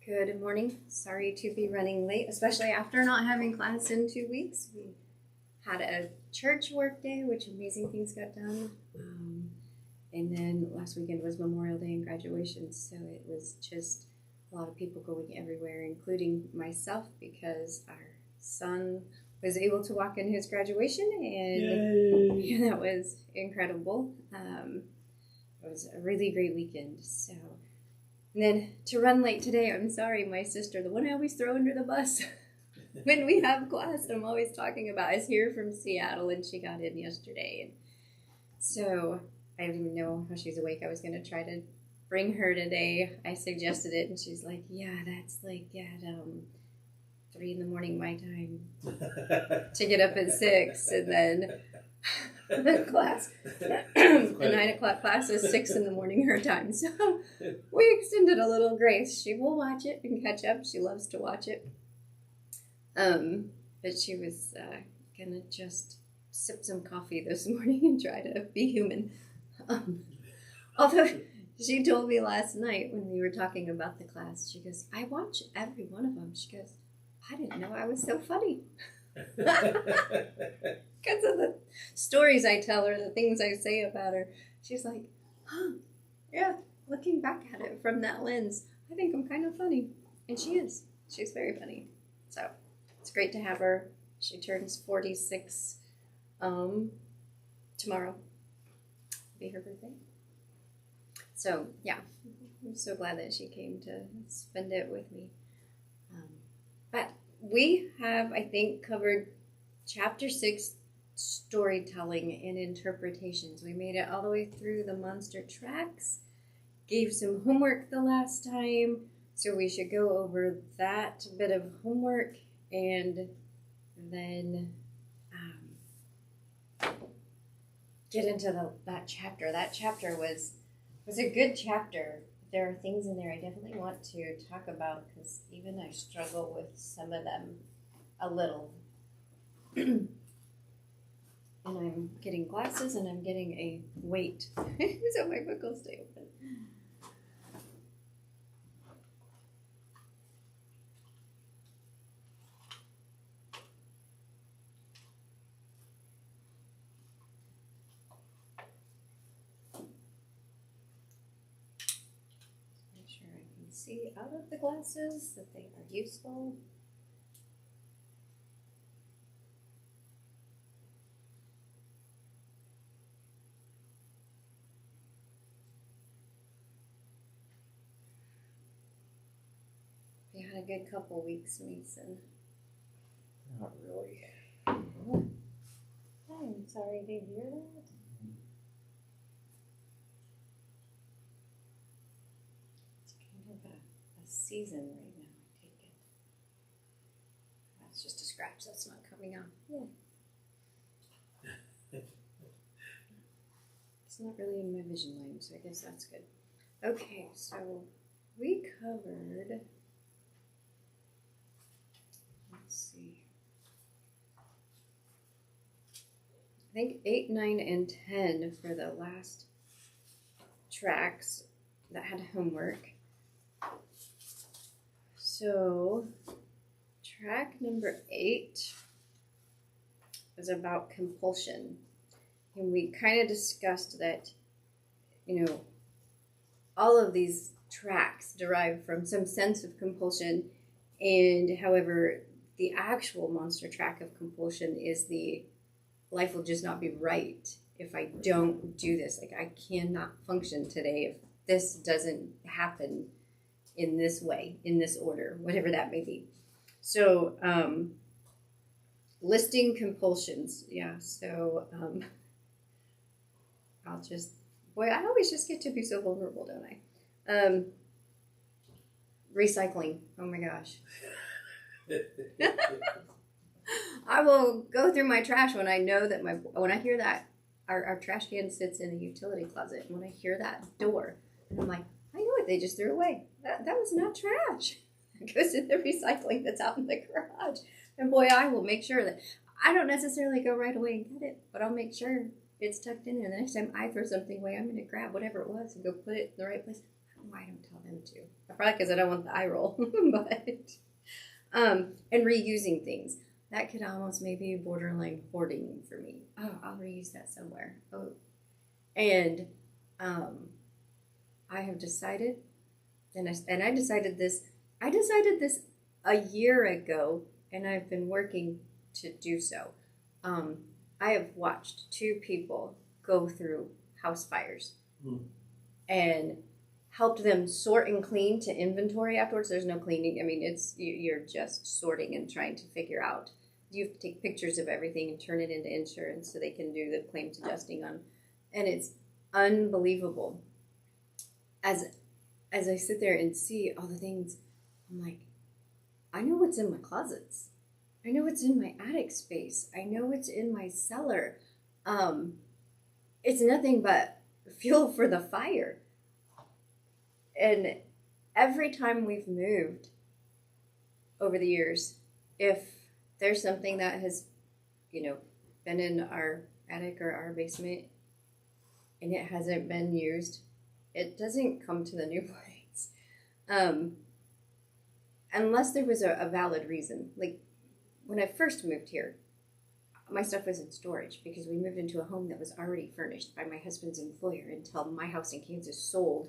Good morning. Sorry to be running late, especially after not having class in 2 weeks. We had a church work day, which amazing things got done. And then last weekend was Memorial Day and graduation, so it was just a lot of people going everywhere, including myself, because our son was able to walk in his graduation, and yeah, that was incredible. It was a really great weekend. So, and then to run late today, I'm sorry, my sister, the one I always throw under the bus when we have class, I'm always talking about, is here from Seattle, and she got in yesterday, and so I don't even know how she's awake. I was going to try to bring her today. I suggested it, and she's like, yeah, that's like at 3 a.m. my time to get up at 6, and then the class, the 9 o'clock class is 6 a.m. her time. So we extended a little grace. She will watch it and catch up. She loves to watch it. But she was going to just sip some coffee this morning and try to be human. Although she told me last night when we were talking about the class, she goes, I watch every one of them. She goes, I didn't know I was so funny. Because of the stories I tell her, the things I say about her. She's like, huh, yeah, looking back at it from that lens, I think I'm kind of funny. And she is. She's very funny. So it's great to have her. She turns 46 tomorrow. Be her birthday. So yeah, I'm so glad that she came to spend it with me. But we have, I think, covered chapter 6, storytelling and interpretations. We made it all the way through the monster tracks, gave some homework the last time, so we should go over that bit of homework and then get into that chapter. That chapter was a good chapter. There are things in there I definitely want to talk about because even I struggle with some of them a little. And I'm getting glasses and I'm getting a weight so my book will stay open. Make sure I can see out of the glasses that they are useful. You had a good couple weeks, Mason. Not really. Oh. I'm sorry to hear that. It's kind of a season right now, I take it. That's just a scratch, that's not coming out. Yeah. It's not really in my vision line, so I guess that's good. Okay, so we covered, let's see, I think 8, 9, and 10 for the last tracks that had homework. So track number 8 is about compulsion. And we kind of discussed that, all of these tracks derive from some sense of compulsion. And however, the actual monster track of compulsion is the life will just not be right if I don't do this. Like, I cannot function today if this doesn't happen in this way, in this order, whatever that may be. So, listing compulsions. Yeah, so I always just get to be so vulnerable, don't I? Recycling. Oh my gosh. I will go through my trash when I know that when I hear that our trash can sits in a utility closet, and when I hear that door, and I'm like, I know what they just threw away. That was not trash. It goes in the recycling that's out in the garage. And boy, I will make sure that I don't necessarily go right away and get it, but I'll make sure it's tucked in there. The next time I throw something away, I'm going to grab whatever it was and go put it in the right place. why I don't tell them to. Probably because I don't want the eye roll. But and reusing things. That could almost maybe borderline hoarding for me. Oh, I'll reuse that somewhere. Oh, and I have decided, and I decided this. I decided this a year ago, and I've been working to do so. I have watched two people go through house fires and helped them sort and clean to inventory afterwards. There's no cleaning. I mean, you're just sorting and trying to figure out. You have to take pictures of everything and turn it into insurance so they can do the claims adjusting on. And it's unbelievable. As I sit there and see all the things, I'm like, I know what's in my closets. I know what's in my attic space. I know what's in my cellar. It's nothing but fuel for the fire. And every time we've moved over the years, if there's something that has, been in our attic or our basement and it hasn't been used, it doesn't come to the new place. Unless there was a valid reason. Like when I first moved here, my stuff was in storage because we moved into a home that was already furnished by my husband's employer until my house in Kansas sold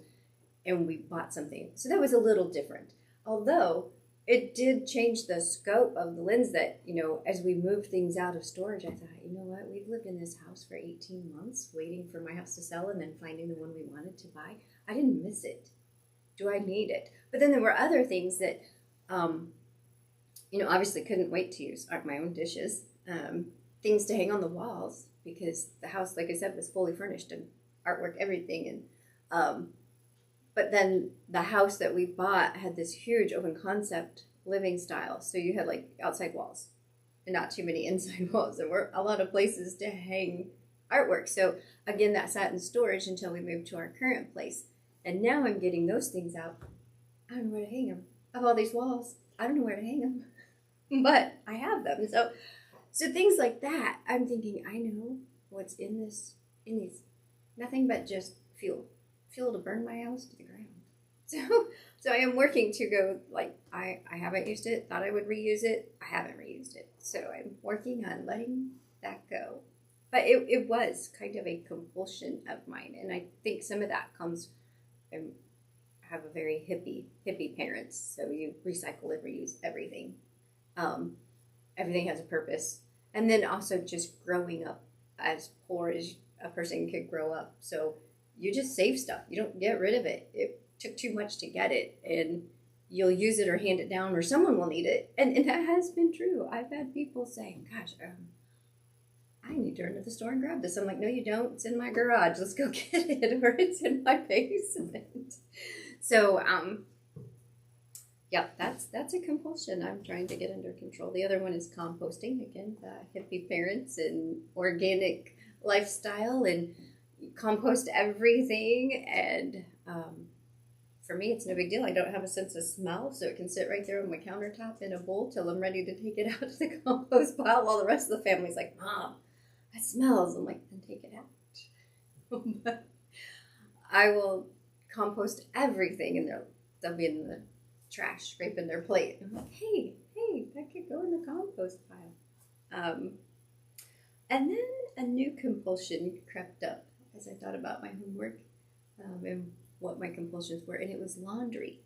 and we bought something. So that was a little different. Although it did change the scope of the lens that, as we moved things out of storage, I thought, you know what, we've lived in this house for 18 months waiting for my house to sell and then finding the one we wanted to buy. I didn't miss it. Do I need it? But then there were other things that, obviously couldn't wait to use. My own dishes, things to hang on the walls because the house, like I said, was fully furnished and artwork, everything. And but then the house that we bought had this huge open concept living style. So you had like outside walls and not too many inside walls. There were a lot of places to hang artwork. So again, that sat in storage until we moved to our current place. And now I'm getting those things out. I don't know where to hang them. I have all these walls. I don't know where to hang them, but I have them. So things like that, I'm thinking, I know what's in these, nothing but just fuel to burn my house to the ground. So I am working to go, like, I haven't used it, thought I would reuse it. I haven't reused it. So I'm working on letting that go. But it was kind of a compulsion of mine. And I think some of that comes, I have a very hippie parents. So you recycle and reuse everything. Everything has a purpose. And then also just growing up as poor as a person could grow up. So you just save stuff. You don't get rid of it. It took too much to get it. And you'll use it or hand it down or someone will need it. And that has been true. I've had people saying, gosh, I need to run to the store and grab this. I'm like, no, you don't. It's in my garage. Let's go get it. Or it's in my basement. So, yeah, that's a compulsion I'm trying to get under control. The other one is composting. Again, the hippie parents and organic lifestyle and compost everything. And for me, it's no big deal. I don't have a sense of smell, so it can sit right there on my countertop in a bowl till I'm ready to take it out to the compost pile while the rest of the family's like, Mom, that smells. I'm like, then take it out. I will compost everything, and they'll be in the trash scraping their plate. I'm like, hey, that could go in the compost pile. And then a new compulsion crept up as I thought about my homework and what my compulsions were, and it was laundry.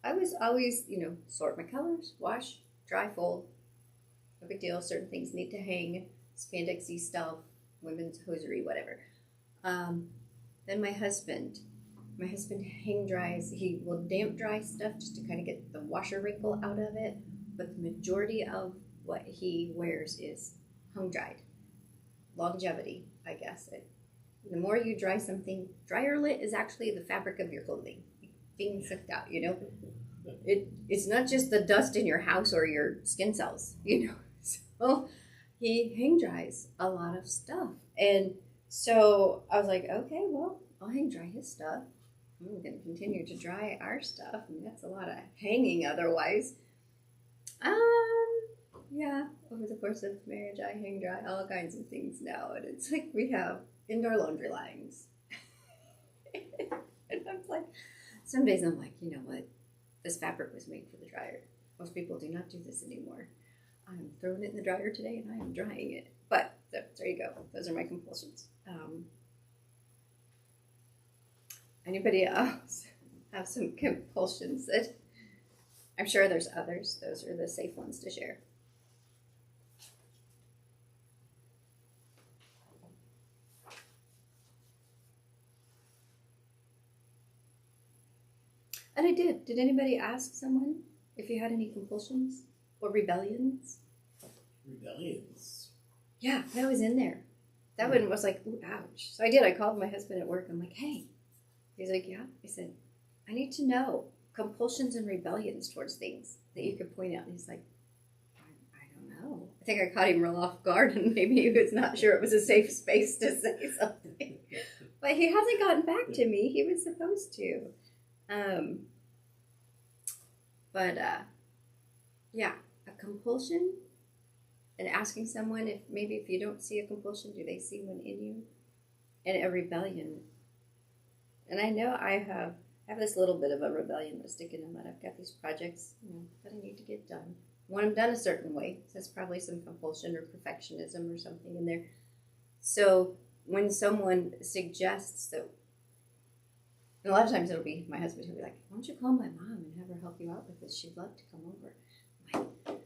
I was always, sort my colors, wash, dry, fold. No big deal. Certain things need to hang, spandexy stuff, women's hosiery, whatever. Then my husband hang dries. He will damp dry stuff just to kind of get the washer wrinkle out of it. But the majority of what he wears is hung dried. Longevity, I guess. The more you dry something, dryer lit is actually the fabric of your clothing being sucked out, It's not just the dust in your house or your skin cells, So he hang dries a lot of stuff. And so I was like, okay, well, I'll hang dry his stuff. I'm going to continue to dry our stuff. I mean, that's a lot of hanging otherwise. Yeah, over the course of marriage, I hang dry all kinds of things now. And it's like we have indoor laundry lines. And I'm like, some days I'm like, you know what? This fabric was made for the dryer. Most people do not do this anymore. I'm throwing it in the dryer today and I am drying it. But there you go. Those are my compulsions. Anybody else have some compulsions that I'm sure there's others. Those are the safe ones to share. And I did. Did anybody ask someone if you had any compulsions or rebellions? Rebellions. Yeah, that was in there. That one was like, ooh, ouch. So I did. I called my husband at work. I'm like, hey. He's like, yeah. I said, I need to know compulsions and rebellions towards things that you could point out. And he's like, I don't know. I think I caught him real off guard, and maybe he was not sure it was a safe space to say something. But he hasn't gotten back to me. He was supposed to. Yeah, a compulsion, and asking someone if you don't see a compulsion, do they see one in you? And a rebellion. And I know I have this little bit of a rebellion that's sticking in that I've got these projects, that I need to get done. I want them done a certain way. So that's probably some compulsion or perfectionism or something in there. So when someone suggests that, and a lot of times it'll be my husband who'll be like, why don't you call my mom and have her help you out with this? She'd love to come over. I'm like,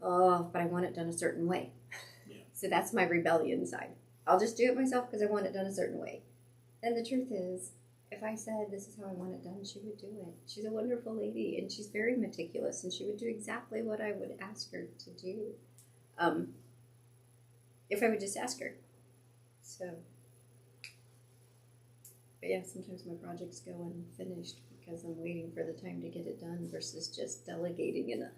oh, but I want it done a certain way. Yeah. So that's my rebellion side. I'll just do it myself because I want it done a certain way. And the truth is, if I said this is how I want it done, she would do it. She's a wonderful lady, and she's very meticulous, and she would do exactly what I would ask her to do if I would just ask her. So, but yeah, sometimes my projects go unfinished because I'm waiting for the time to get it done versus just delegating and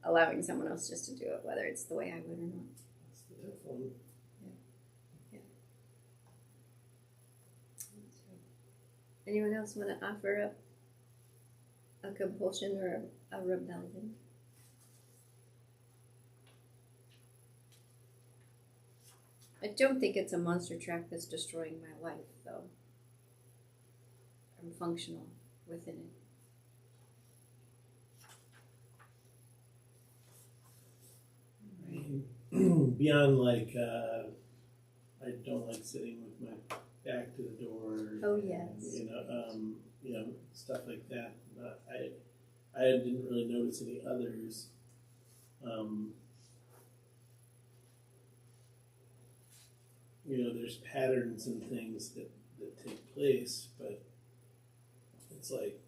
allowing someone else just to do it, whether it's the way I would or not. That's the tough one. Anyone else want to offer up a compulsion or a rebellion? I don't think it's a monster truck that's destroying my life, though. I'm functional within it. Beyond I don't like sitting with my back to the door. Oh, yes. Stuff like that. I didn't really notice any others. There's patterns and things that take place, but it's like,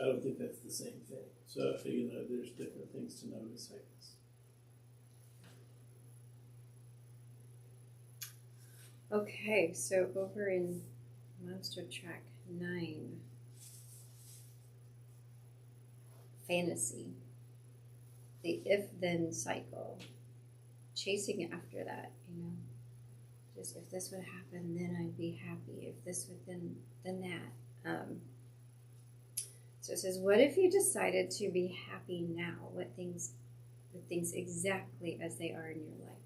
I don't think that's the same thing. So, there's different things to notice, I guess. Okay, so over in Monster Track 9, fantasy, the if-then cycle, chasing after that, just if this would happen, then I'd be happy. If this would, then that. So it says, what if you decided to be happy now? With things exactly as they are in your life.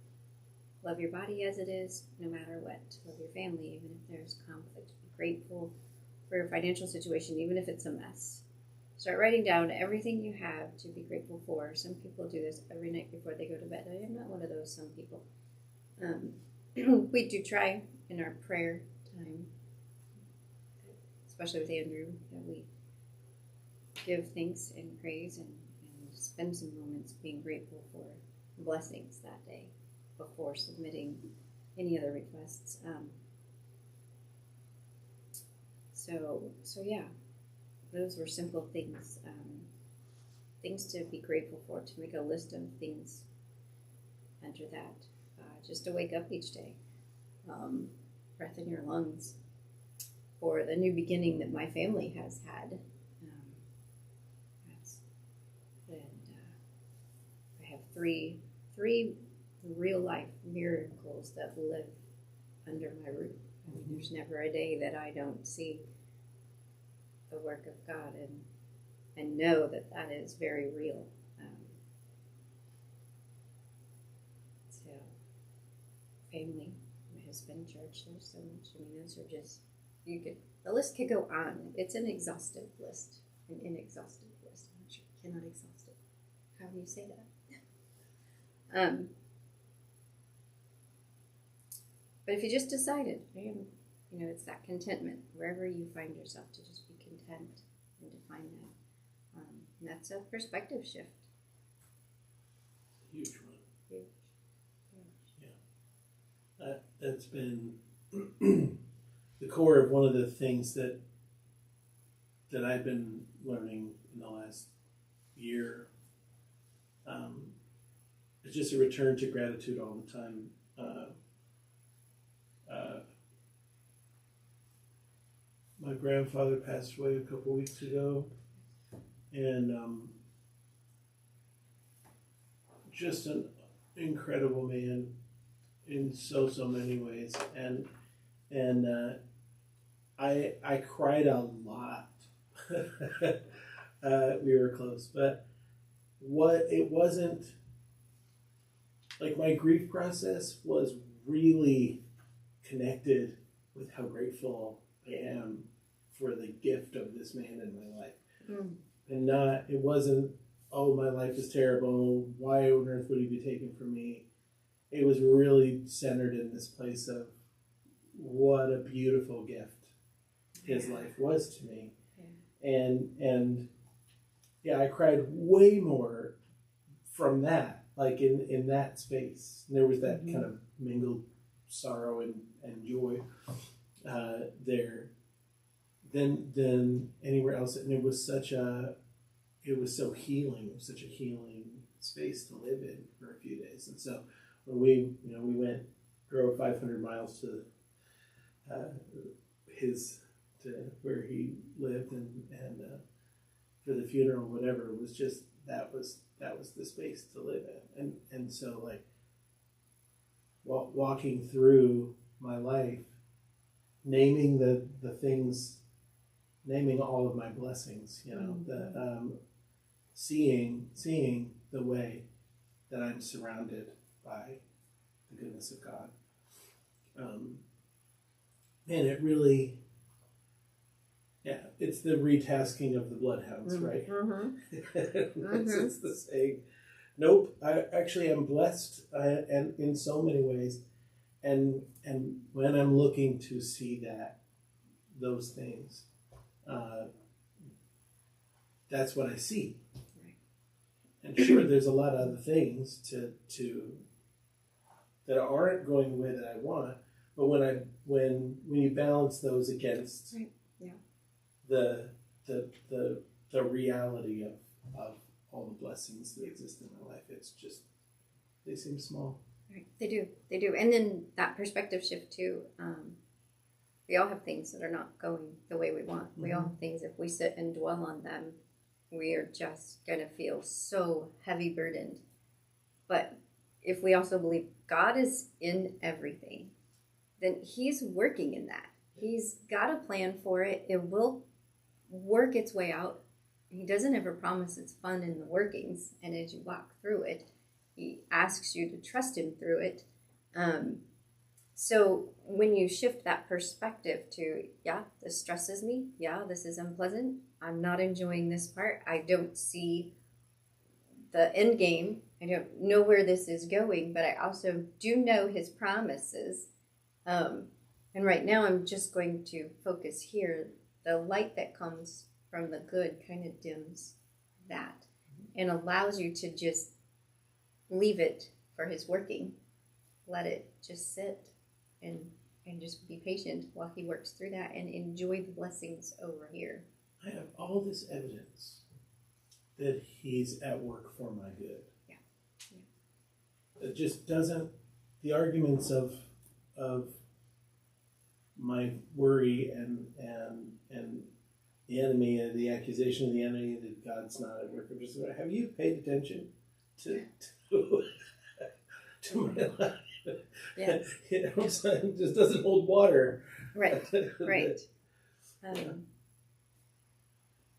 Love your body as it is, no matter what. Love your family, even if there's conflict. Be grateful for your financial situation, even if it's a mess. Start writing down everything you have to be grateful for. Some people do this every night before they go to bed. I am not one of those some people. We do try in our prayer time, especially with Andrew, that we give thanks and praise and spend some moments being grateful for blessings that day before submitting any other requests. So yeah, those were simple things, things to be grateful for, to make a list of things under that, just to wake up each day, breath in your lungs, for the new beginning that my family has had. I have three real life miracles that live under my roof. I mean, there's never a day that I don't see the work of God and know that that is very real. So, family, my husband, church, there's so much. I mean, those are just the list could go on. It's an exhaustive list, an inexhaustive list. I'm not sure, cannot exhaust it. How do you say that? But if you just decided, it's that contentment wherever you find yourself, to just be content and to find that. And that's a perspective shift. Huge one. Huge. Yeah. That's been the core of one of the things that I've been learning in the last year. It's just a return to gratitude all the time. My grandfather passed away a couple weeks ago, and just an incredible man in so many ways, and I cried a lot. We were close, but it wasn't like my grief process was really connected with how grateful I am for the gift of this man in my life. And it wasn't, oh, my life is terrible, why on earth would he be taken from me? It was really centered in this place of what a beautiful gift his life was to me. And I cried way more from that, like in that space. And there was that kind of mingled sorrow and joy there than anywhere else. And it was so healing. It was such a healing space to live in for a few days. And so when we drove 500 miles to where he lived and for the funeral, whatever, it was just that was the space to live in. And so like walking through my life, naming the things, naming all of my blessings, seeing the way that I'm surrounded by the goodness of God. And it really, it's the retasking of the bloodhounds, right? It's the saying, nope, I actually am blessed and in so many ways. And when I'm looking to see those things, that's what I see. Right. And sure, there's a lot of other things that aren't going the way that I want, but when you balance those against the reality of all the blessings that exist in my life, it's just, they seem small. Right. They do. And then that perspective shift too. We all have things that are not going the way we want. We all have things, if we sit and dwell on them, we are just going to feel so heavy burdened. But if we also believe God is in everything, then he's working in that. He's got a plan for it. It will work its way out. He doesn't ever promise it's fun in the workings. And as you walk through it, he asks you to trust him through it. So when you shift that perspective to, this stresses me. This is unpleasant. I'm not enjoying this part. I don't see the end game. I don't know where this is going, but I also do know his promises. And right now I'm just going to focus here. The light that comes from the good kind of dims that and allows you to just leave it for his working. Let it just sit and just be patient while he works through that and enjoy the blessings over here. I have all this evidence that he's at work for my good. It just doesn't, the arguments of my worry and the enemy and the accusation of the enemy that God's not at work. Just, have you paid attention to my life? Yes. It just doesn't hold water. Right.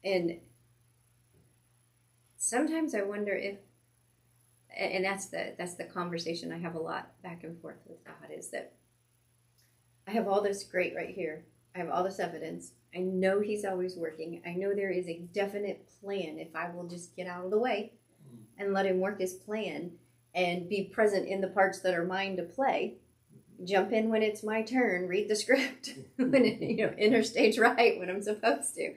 And sometimes I wonder if, and that's the conversation I have a lot back and forth with God, is that I have all this great right here. I have all this evidence. I know he's always working. I know there is a definite plan if I will just get out of the way and let him work his plan and be present in the parts that are mine to play. Jump in when it's my turn, read the script, when it, enter stage right when I'm supposed to.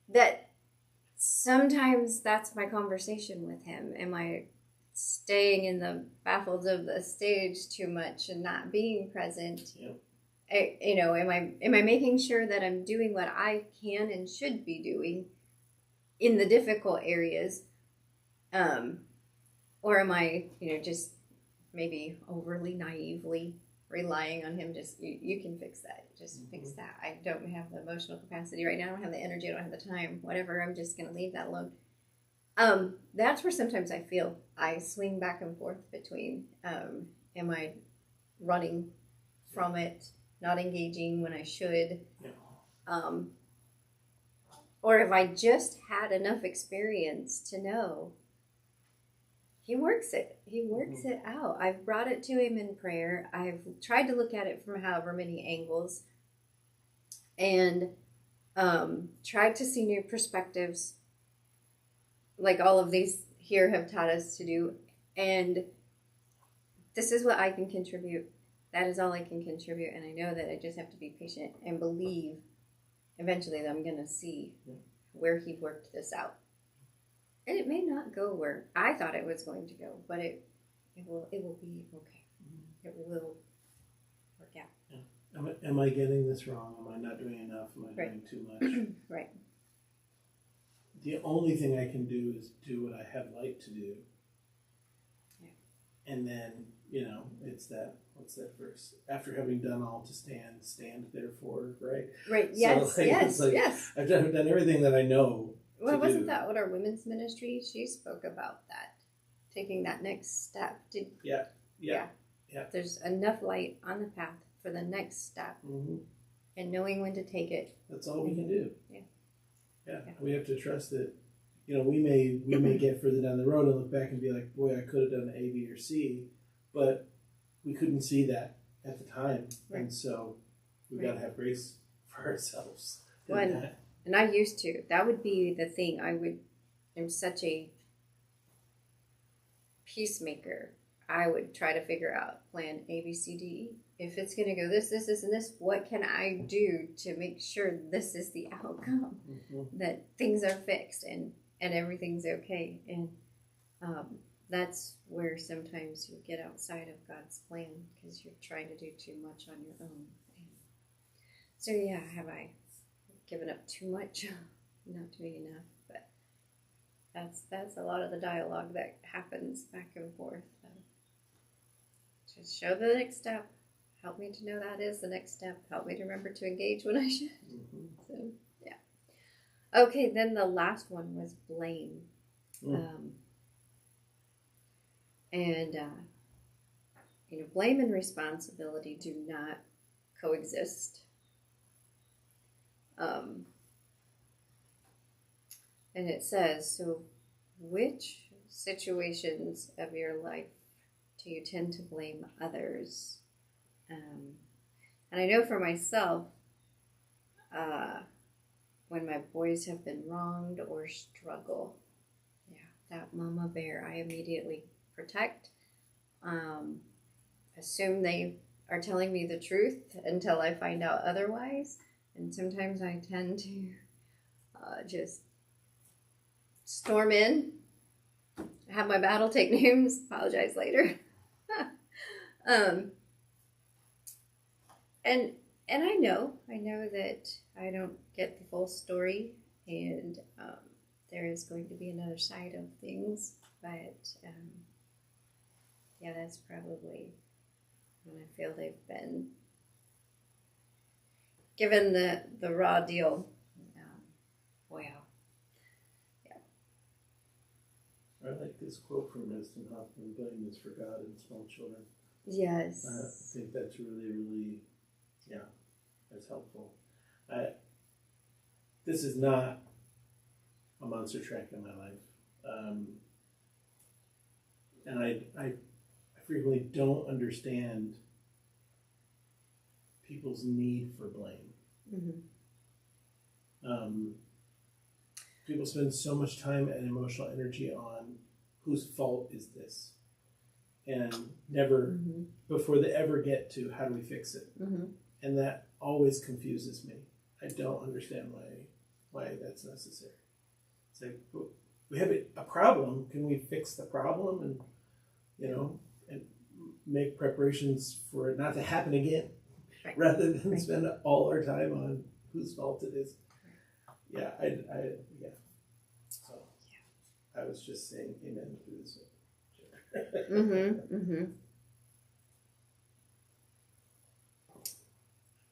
That sometimes that's my conversation with him. Am I staying in the baffles of the stage too much and not being present? Yep. Am I making sure that I'm doing what I can and should be doing in the difficult areas, or am I, just maybe overly naively relying on him? Just you can fix that. Just fix that. I don't have the emotional capacity right now. I don't have the energy. I don't have the time. Whatever. I'm just gonna leave that alone. That's where sometimes I feel I swing back and forth between. Am I running from it? Not engaging when I should, or if I just had enough experience to know he works it. He works it out. I've brought it to him in prayer. I've tried to look at it from however many angles, and tried to see new perspectives, like all of these here have taught us to do. And this is what I can contribute. That is all I can contribute, and I know that I just have to be patient and believe eventually that I'm going to see where he worked this out. And it may not go where I thought it was going to go, but it will be okay. It will work out. Yeah. Am I getting this wrong? Am I not doing enough? Am I doing too much? Right. The only thing I can do is do what I have light to do. Yeah. And then, it's that, what's that verse? After having done all to stand therefore, right? Right, yes, so, yes. I've done everything that I know. Well, wasn't that what our women's ministry, she spoke about that, taking that next step? Yeah. There's enough light on the path for the next step, and knowing when to take it. That's all we can do. Yeah. We have to trust that. We may get further down the road and look back and be like, boy, I could have done A, B, or C, but we couldn't see that at the time, and so we got to have grace for ourselves. And I used to. That would be the thing. I'm such a peacemaker. I would try to figure out plan A, B, C, D. If it's going to go this, and this, what can I do to make sure this is the outcome? That things are fixed and everything's okay. And that's where sometimes you get outside of God's plan because you're trying to do too much on your own. So have I given up too much? Not doing enough, but that's a lot of the dialogue that happens back and forth. Just show the next step. Help me to know that is the next step. Help me to remember to engage when I should. So, yeah. Okay, then the last one was blame. Blame and responsibility do not coexist. And it says, so which situations of your life do you tend to blame others? And I know for myself, when my boys have been wronged or struggle, that mama bear, I immediately protect, assume they are telling me the truth until I find out otherwise. And sometimes I tend to just storm in, have my battle, take names, apologize later. And I know that I don't get the full story, and there is going to be another side of things, but that's probably when I feel they've been given the raw deal. Wow. Yeah. I like this quote from Rustin Hoffman: "Blame is for God and small children." Yes. I think that's really, that's helpful. This is not a monster truck in my life, and I frequently don't understand people's need for blame. Mm-hmm. People spend so much time and emotional energy on whose fault is this, and never before they ever get to how do we fix it. And that always confuses me. I don't understand why that's necessary. It's like, we have a problem. Can we fix the problem and and make preparations for it not to happen again, rather than spend all our time on whose fault it is? Yeah, So I was just saying amen to this one.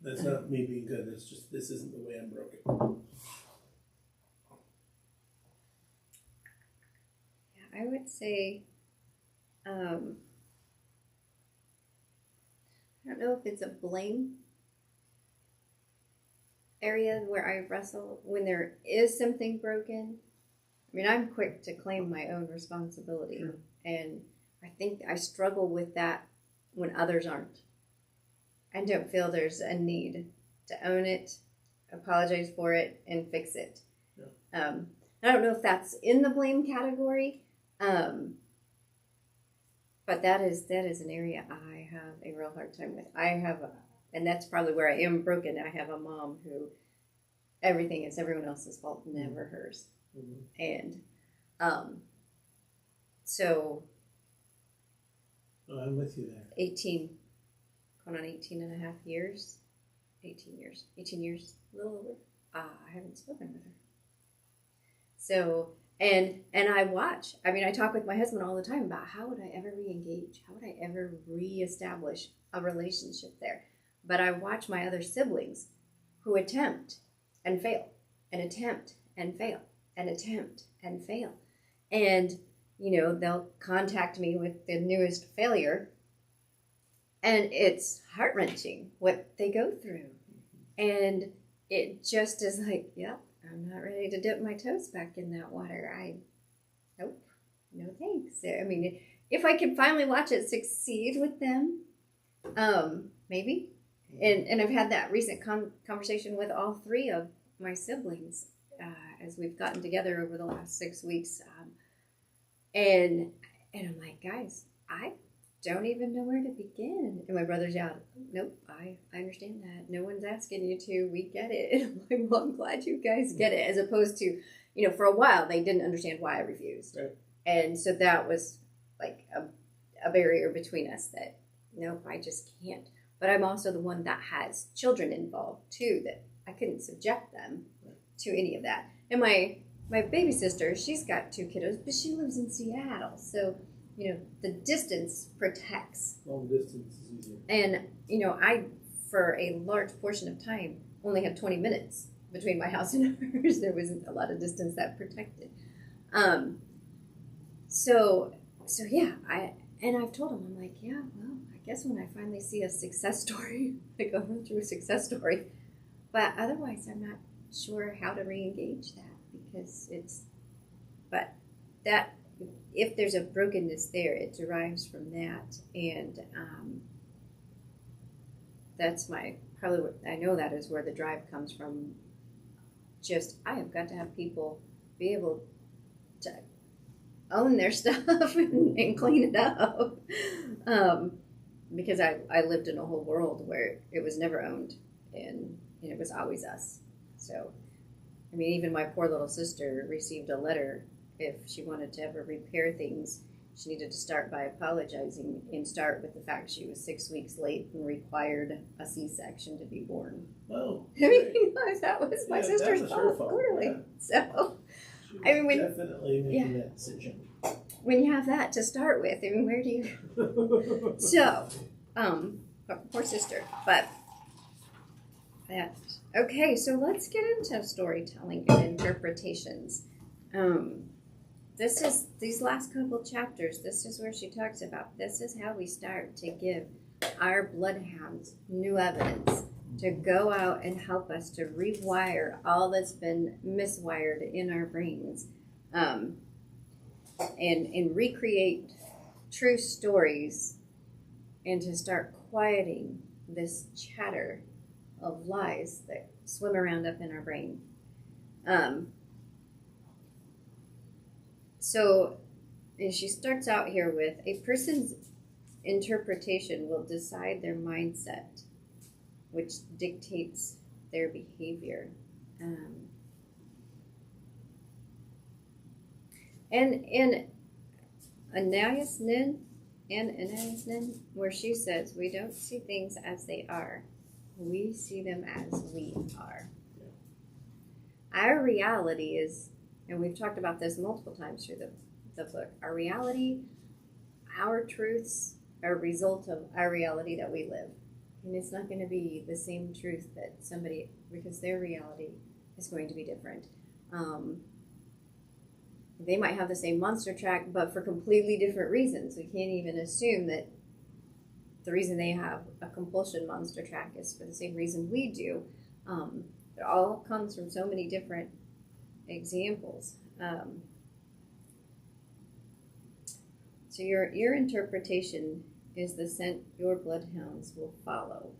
That's not me being good. It's just this isn't the way I'm broken. Yeah, I would say, I don't know if it's a blame area where I wrestle when there is something broken. I mean, I'm quick to claim my own responsibility, and I think I struggle with that when others aren't. I don't feel there's a need to own it, apologize for it, and fix it. Yeah. I don't know if that's in the blame category, but that is an area I have a real hard time with. And that's probably where I am broken. I have a mom who everything is everyone else's fault, never hers. And so I'm with you there. 18 and a half years, 18 years, a little over. I haven't spoken with her. So, and I watch. I mean, I talk with my husband all the time about how would I ever re-engage? How would I ever reestablish a relationship there? But I watch my other siblings who attempt and fail, and attempt and fail, and attempt and fail. And, they'll contact me with the newest failure, and it's heart-wrenching what they go through. And it just is like, yep, I'm not ready to dip my toes back in that water. Nope, no thanks. I mean, if I could finally watch it succeed with them, maybe. And I've had that recent conversation with all three of my siblings as we've gotten together over the last 6 weeks. And I'm like, guys, I don't even know where to begin. And my brother's out. Nope, I understand that. No one's asking you to. We get it. And I'm like, well, I'm glad you guys get it. As opposed to, for a while, they didn't understand why I refused. Right. And so that was like a barrier between us that, nope, I just can't. But I'm also the one that has children involved, too, that I couldn't subject them to any of that. And my baby sister, she's got 2 kiddos, but she lives in Seattle. So, the distance protects. Long distance is easier. And, I, for a large portion of time, only had 20 minutes between my house and hers. There wasn't a lot of distance that protected. So yeah, I've told him, I'm like, yeah, well, I guess when I finally see a success story, I go through a success story. But otherwise, I'm not sure how to re-engage that because if there's a brokenness there, it derives from that. And that's probably what I know that is where the drive comes from. Just, I have got to have people be able to own their stuff and clean it up. Because I lived in a whole world where it was never owned and it was always us. So, I mean, even my poor little sister received a letter. If she wanted to ever repair things, she needed to start by apologizing and start with the fact she was 6 weeks late and required a C-section to be born. Oh, I mean, that was my sister's fault, clearly. Yeah. So, I mean, definitely making that decision. When you have that to start with, I mean, where do you? So, poor sister, but that. Okay, so let's get into storytelling and interpretations. These last couple chapters, this is where she talks about, this is how we start to give our bloodhounds new evidence to go out and help us to rewire all that's been miswired in our brains, and recreate true stories, and to start quieting this chatter of lies that swim around up in our brain. So, and she starts out here with a person's interpretation will decide their mindset, which dictates their behavior. And in Anais Nin, where she says, we don't see things as they are, we see them as we are. Our reality is, and we've talked about this multiple times through the book, our reality, our truths are a result of our reality that we live. And it's not going to be the same truth that somebody, because their reality is going to be different. They might have the same monster track, but for completely different reasons. We can't even assume that the reason they have a compulsion monster track is for the same reason we do. It all comes from so many different examples. So your interpretation is the scent your bloodhounds will follow.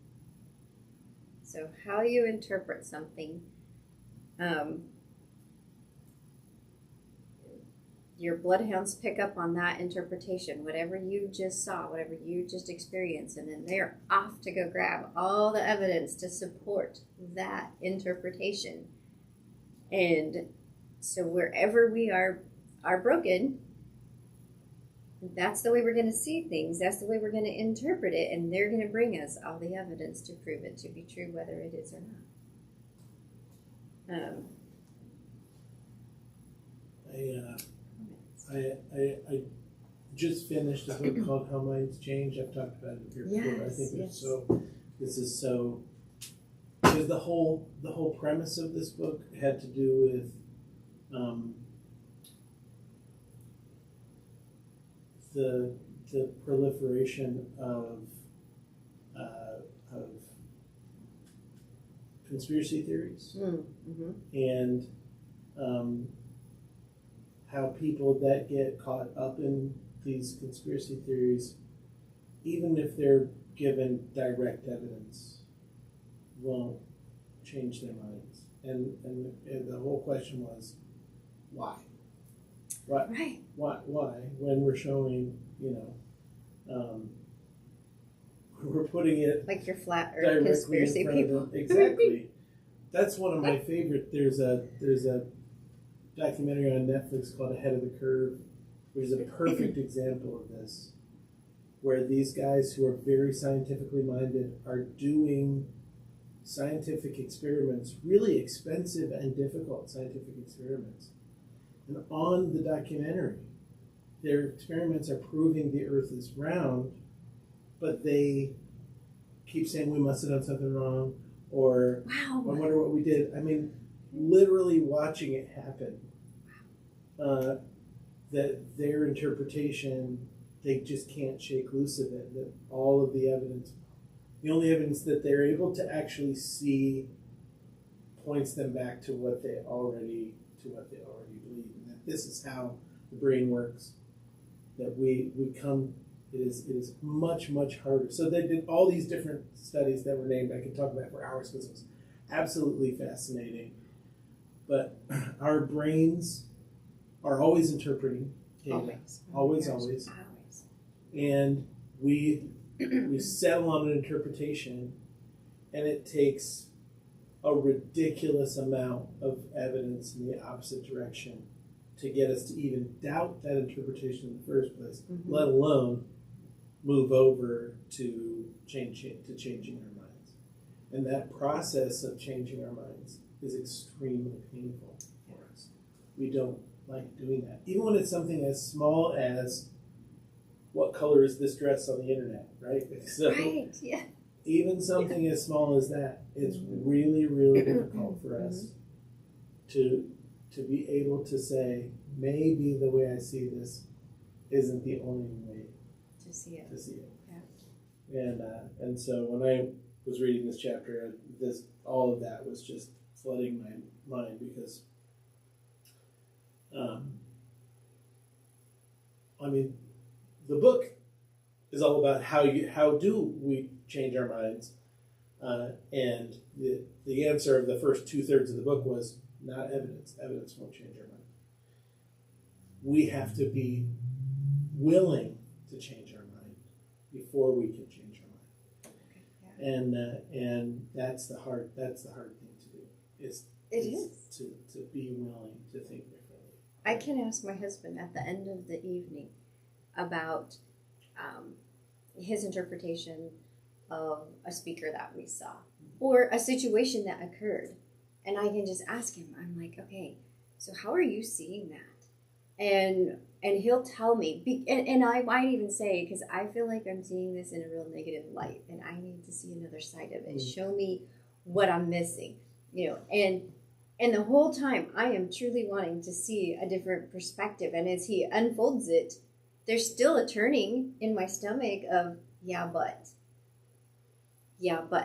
So how you interpret something, your bloodhounds pick up on that interpretation, whatever you just saw, whatever you just experienced, and then they're off to go grab all the evidence to support that interpretation. And so wherever we are broken, that's the way we're going to see things. That's the way we're going to interpret it, and they're going to bring us all the evidence to prove it to be true, whether it is or not. I just finished a book called How Minds Change. I've talked about it here before. I think this is so because the whole premise of this book had to do with the proliferation of conspiracy theories and how people that get caught up in these conspiracy theories, even if they're given direct evidence, won't change their minds. And the whole question was, why? Right. Why? When we're showing, we're putting it like your flat earth conspiracy people. Exactly. That's one of my favorite. There's a documentary on Netflix called Ahead of the Curve, which is a perfect example of this, where these guys who are very scientifically minded are doing scientific experiments, really expensive and difficult scientific experiments. And on the documentary, their experiments are proving the Earth is round, but they keep saying we must have done something wrong, or I wonder what we did. I mean, literally watching it happen, that their interpretation, they just can't shake loose of it, that all of the evidence, the only evidence that they're able to actually see points them back to what they already believe, and that this is how the brain works, that we come, it is much, much harder. So they did all these different studies that were named. I could talk about it for hours because it was absolutely fascinating. But our brains are always interpreting data. Always. And we settle on an interpretation, and it takes a ridiculous amount of evidence in the opposite direction to get us to even doubt that interpretation in the first place, let alone move over to changing our minds. And that process of changing our minds is extremely painful for us. We don't like doing that. Even when it's something as small as, what color is this dress on the internet, right? So right, yeah. Even something as small as that, it's really, really difficult for us to be able to say, maybe the way I see this isn't the only way to see it. Yeah. And so when I was reading this chapter, all of that was just flooding my mind because, the book is all about how do we change our minds, And the answer of the first 2/3 of the book was not evidence. Evidence won't change our mind. We have to be willing to change our mind before we can change our mind. Yeah. And that's the hard thing to do. Is to be willing to think differently. I can ask my husband at the end of the evening about his interpretation of a speaker that we saw or a situation that occurred, and I can just ask him. I'm like, okay, so how are you seeing that? And he'll tell me, and I might even say, because I feel like I'm seeing this in a real negative light, and I need to see another side of it. Show me what I'm missing, and the whole time I am truly wanting to see a different perspective. And as he unfolds it, there's still a turning in my stomach of, yeah, but.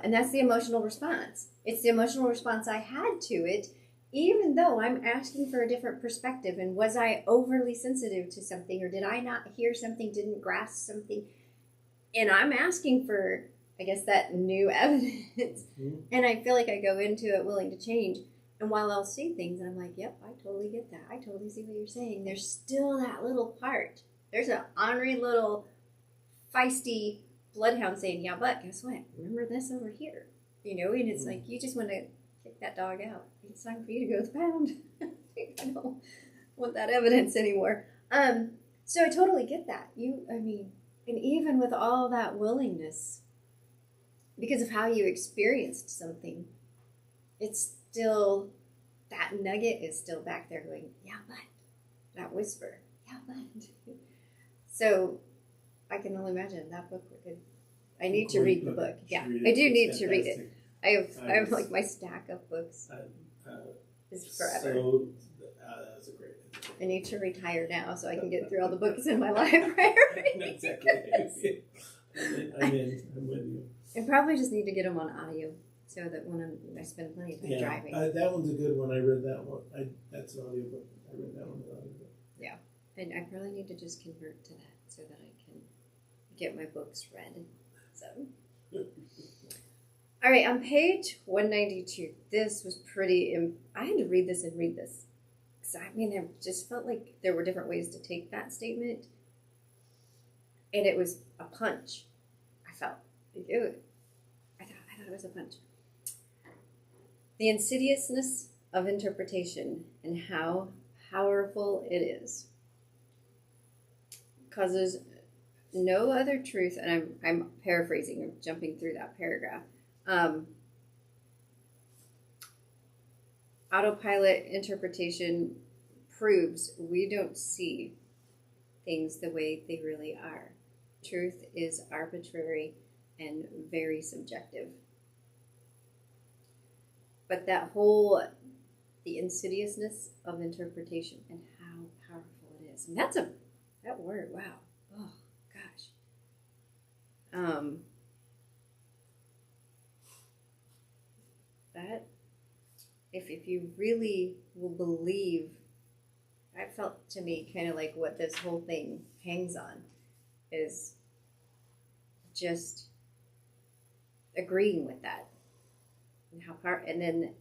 And that's the emotional response. It's the emotional response I had to it, even though I'm asking for a different perspective. And was I overly sensitive to something, or did I not hear something, didn't grasp something? And I'm asking for, I guess, that new evidence. And I feel like I go into it willing to change. And while I'll see things, and I'm like, yep, I totally get that. I totally see what you're saying. There's still that little part. There's an ornery little feisty bloodhound saying, yeah, but guess what? Remember this over here. And it's like, you just want to kick that dog out. It's time for you to go to the pound. I don't want that evidence anymore. So I totally get that. And even with all that willingness, because of how you experienced something, it's still, that nugget is still back there going, yeah, but. That whisper, yeah, but. So I can only imagine that book. I need to read the book. Yeah, I do need to read it. I have like my stack of books. It's forever. So that's a great. I need to retire now so I can get through all the books in my library. Exactly. I'm with you. I probably just need to get them on audio so that when I spend plenty of time driving. That one's a good one. I read that one. That's an audiobook. I read that one as an audiobook. Yeah, and I probably need to just convert to that so that I can get my books read. So, all right, on page 192, this was pretty. I had to read this. Because I just felt like there were different ways to take that statement, and it was a punch. I felt like I thought it was a punch. The insidiousness of interpretation and how powerful it is causes no other truth, and I'm paraphrasing, I'm jumping through that paragraph. Autopilot interpretation proves we don't see things the way they really are. Truth is arbitrary and very subjective. But the insidiousness of interpretation and how powerful it is. And that word, wow. Oh, gosh. That, if you really will believe, that felt to me kind of like what this whole thing hangs on, is just agreeing with that. And and then,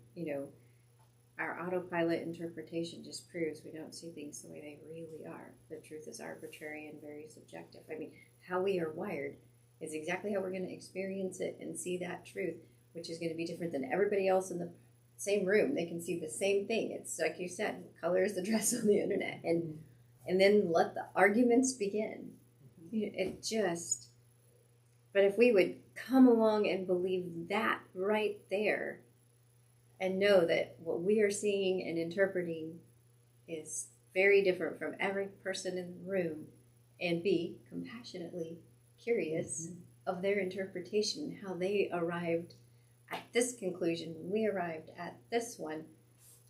our autopilot interpretation just proves we don't see things the way they really are. The truth is arbitrary and very subjective. How we are wired is exactly how we're going to experience it and see that truth, which is going to be different than everybody else in the same room. They can see the same thing. It's like you said, color is the dress on the internet. And then let the arguments begin. But if we would come along and believe that right there, and know that what we are seeing and interpreting is very different from every person in the room, and be compassionately curious of their interpretation, how they arrived at this conclusion when we arrived at this one.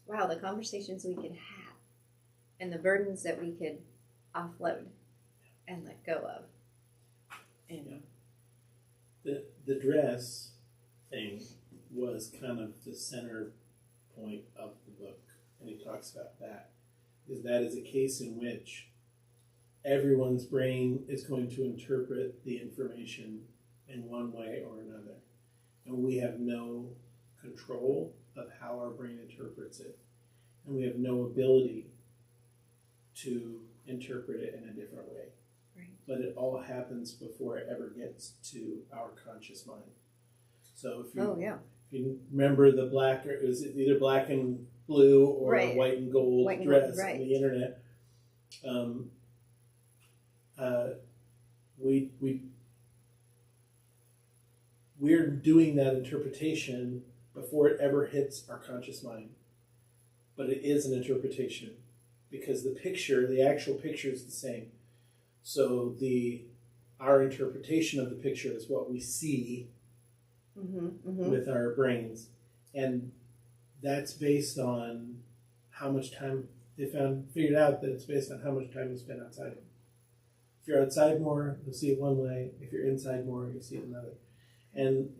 Wow, the conversations we could have and the burdens that we could offload and let go of. And the dress thing was kind of the center point of the book, and he talks about that. That is a case in which everyone's brain is going to interpret the information in one way or another. and we have no control of how our brain interprets it, and we have no ability to interpret it in a different way. Right. But it all happens before it ever gets to our conscious mind. So if you, if you remember the black, or it was either black and blue or right. white and gold white and dress gold, right. on the internet, we're doing that interpretation before it ever hits our conscious mind. But it is an interpretation because the actual picture is the same. So our interpretation of the picture is what we see with our brains. And that's based on how much time they figured out that it's based on how much time you spend outside. If you're outside more, you'll see it one way. If you're inside more, you'll see it another. And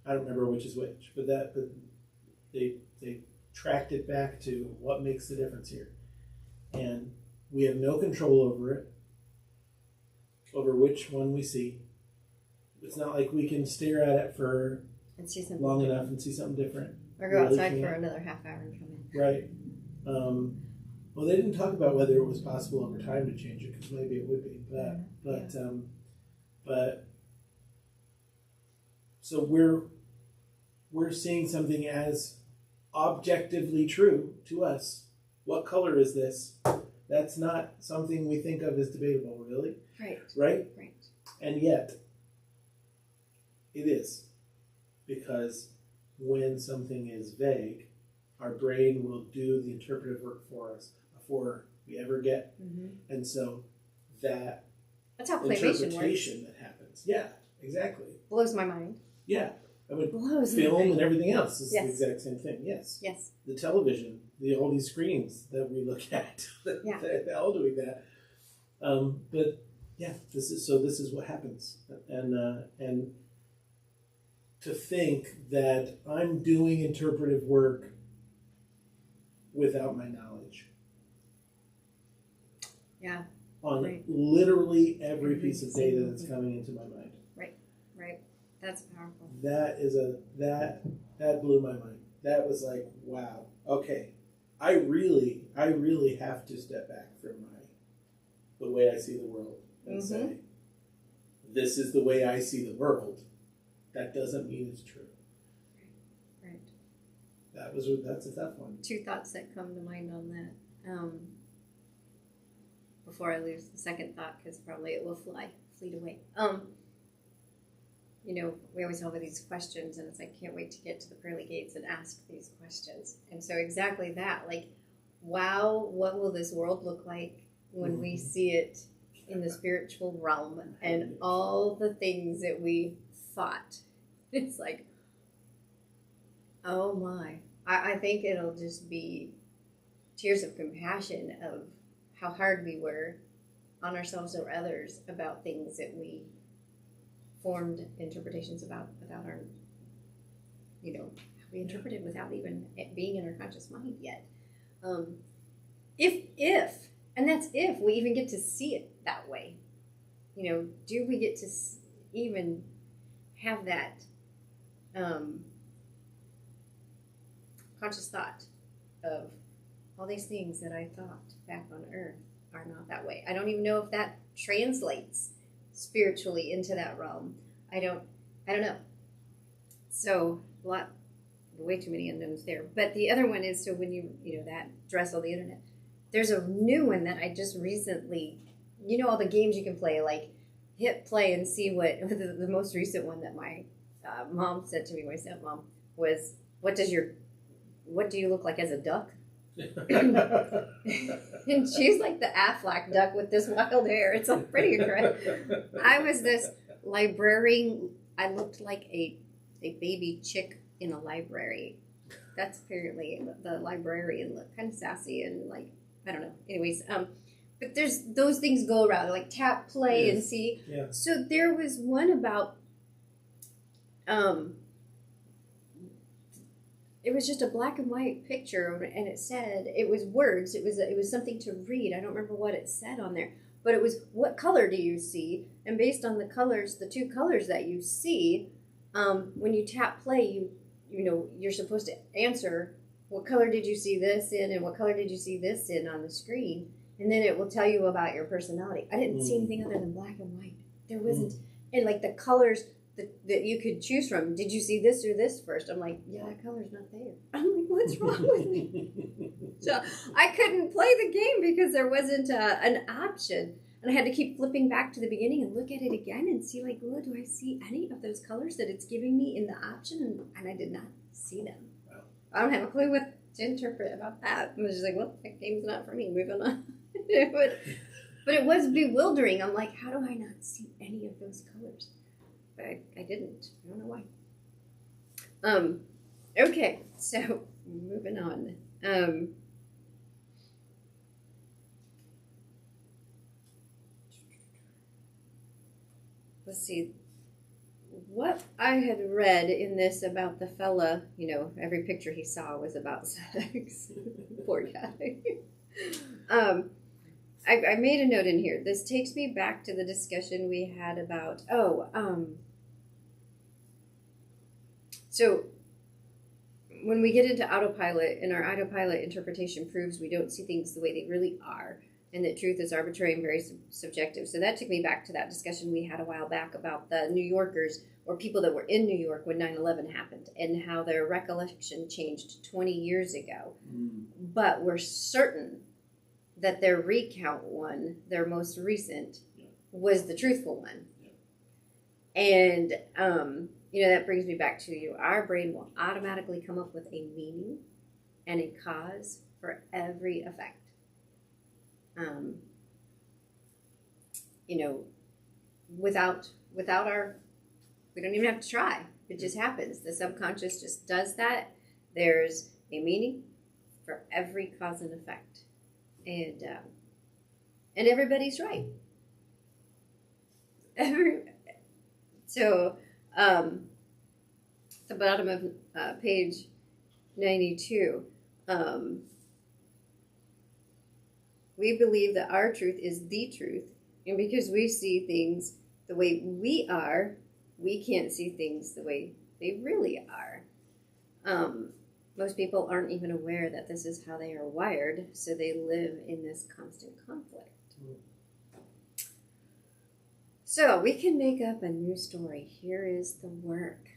I don't remember which is which, but they tracked it back to what makes the difference here. And we have no control over which one we see. It's not like we can stare at it for long enough and see something different. Or go outside for another half hour and come in. Right. Well, they didn't talk about whether it was possible over time to change it, because maybe it would be. But so we're seeing something as objectively true to us. What color is this? That's not something we think of as debatable, really. Right. Right? Right. And yet, it is. Because when something is vague, our brain will do the interpretive work for us before we ever get. And so that's how claymation interpretation works. That happens. Yeah, exactly. Blows my mind. Yeah. I mean, blows film and everything else is yes. the exact same thing. Yes. Yes. The television, all these screens that we look at, they're all doing that. But yeah, this is what happens, and to think that I'm doing interpretive work without my knowledge. Yeah. On literally every piece of data that's coming into my mind. Right. That's powerful. That blew my mind. That was like, wow. Okay. I really have to step back from the way I see the world and say, this is the way I see the world. That doesn't mean it's true. Right. That's a tough one. Two thoughts that come to mind on that. Before I lose the second thought, because probably it will fleet away. We always have these questions, and it's like, can't wait to get to the pearly gates and ask these questions. And so exactly that, like, wow, what will this world look like when we see it in the spiritual realm, and all the things that we thought? It's like, oh my. I think it'll just be tears of compassion of how hard we were on ourselves or others about things that we formed interpretations about without our, how we interpreted without even it being in our conscious mind yet. If, and that's if we even get to see it that way, do we get to even have that conscious thought of all these things that I thought back on earth are not that way. I don't even know if that translates spiritually into that realm. I don't know. So way too many unknowns there. But the other one is, so when that dress on the internet, there's a new one that I just recently, all the games you can play, like hit play and see what, the most recent one that my mom said to me, my stepmom, was, what do you look like as a duck? And she's like the Aflac duck with this wild hair. It's like pretty incredible. I was this librarian. I looked like a baby chick in a library. That's apparently the librarian look, kind of sassy and like, I don't know. Anyways, but there's those things go around, like tap play and see. Yeah. So there was one about it was just a black and white picture, and it said, it was words. It was something to read. I don't remember what it said on there, but it was, what color do you see? And based on the colors, the two colors that you see, when you tap play, you're supposed to answer what color did you see this in and what color did you see this in on the screen, and then it will tell you about your personality. I didn't see anything other than black and white. There wasn't, and like the colors that you could choose from. Did you see this or this first? I'm like, yeah, that color's not there. I'm like, what's wrong with me? So I couldn't play the game because there wasn't an option. And I had to keep flipping back to the beginning and look at it again and see, like, well, do I see any of those colors that it's giving me in the option? And I did not see them. Wow. I don't have a clue what to interpret about that. I was just like, well, that game's not for me. Moving on. But it was bewildering. I'm like, how do I not see any of those colors? But I didn't. I don't know why. Okay, so moving on. Let's see. What I had read in this about the fella, every picture he saw was about sex. Poor guy. I made a note in here. This takes me back to the discussion we had about, so when we get into autopilot, and our autopilot interpretation proves we don't see things the way they really are, and that truth is arbitrary and very subjective. So that took me back to that discussion we had a while back about the New Yorkers, or people that were in New York when 9/11 happened, and how their recollection changed 20 years ago. But we're certain that their recount one, their most recent, was the truthful one. And, that brings me back to our brain will automatically come up with a meaning and a cause for every effect. Without our, we don't even have to try. It just happens. The subconscious just does that. There's a meaning for every cause and effect. And everybody's right. So, the bottom of page 92, we believe that our truth is the truth, and because we see things the way we are, we can't see things the way they really are. Most people aren't even aware that this is how they are wired, so they live in this constant conflict. So we can make up a new story. Here is the work.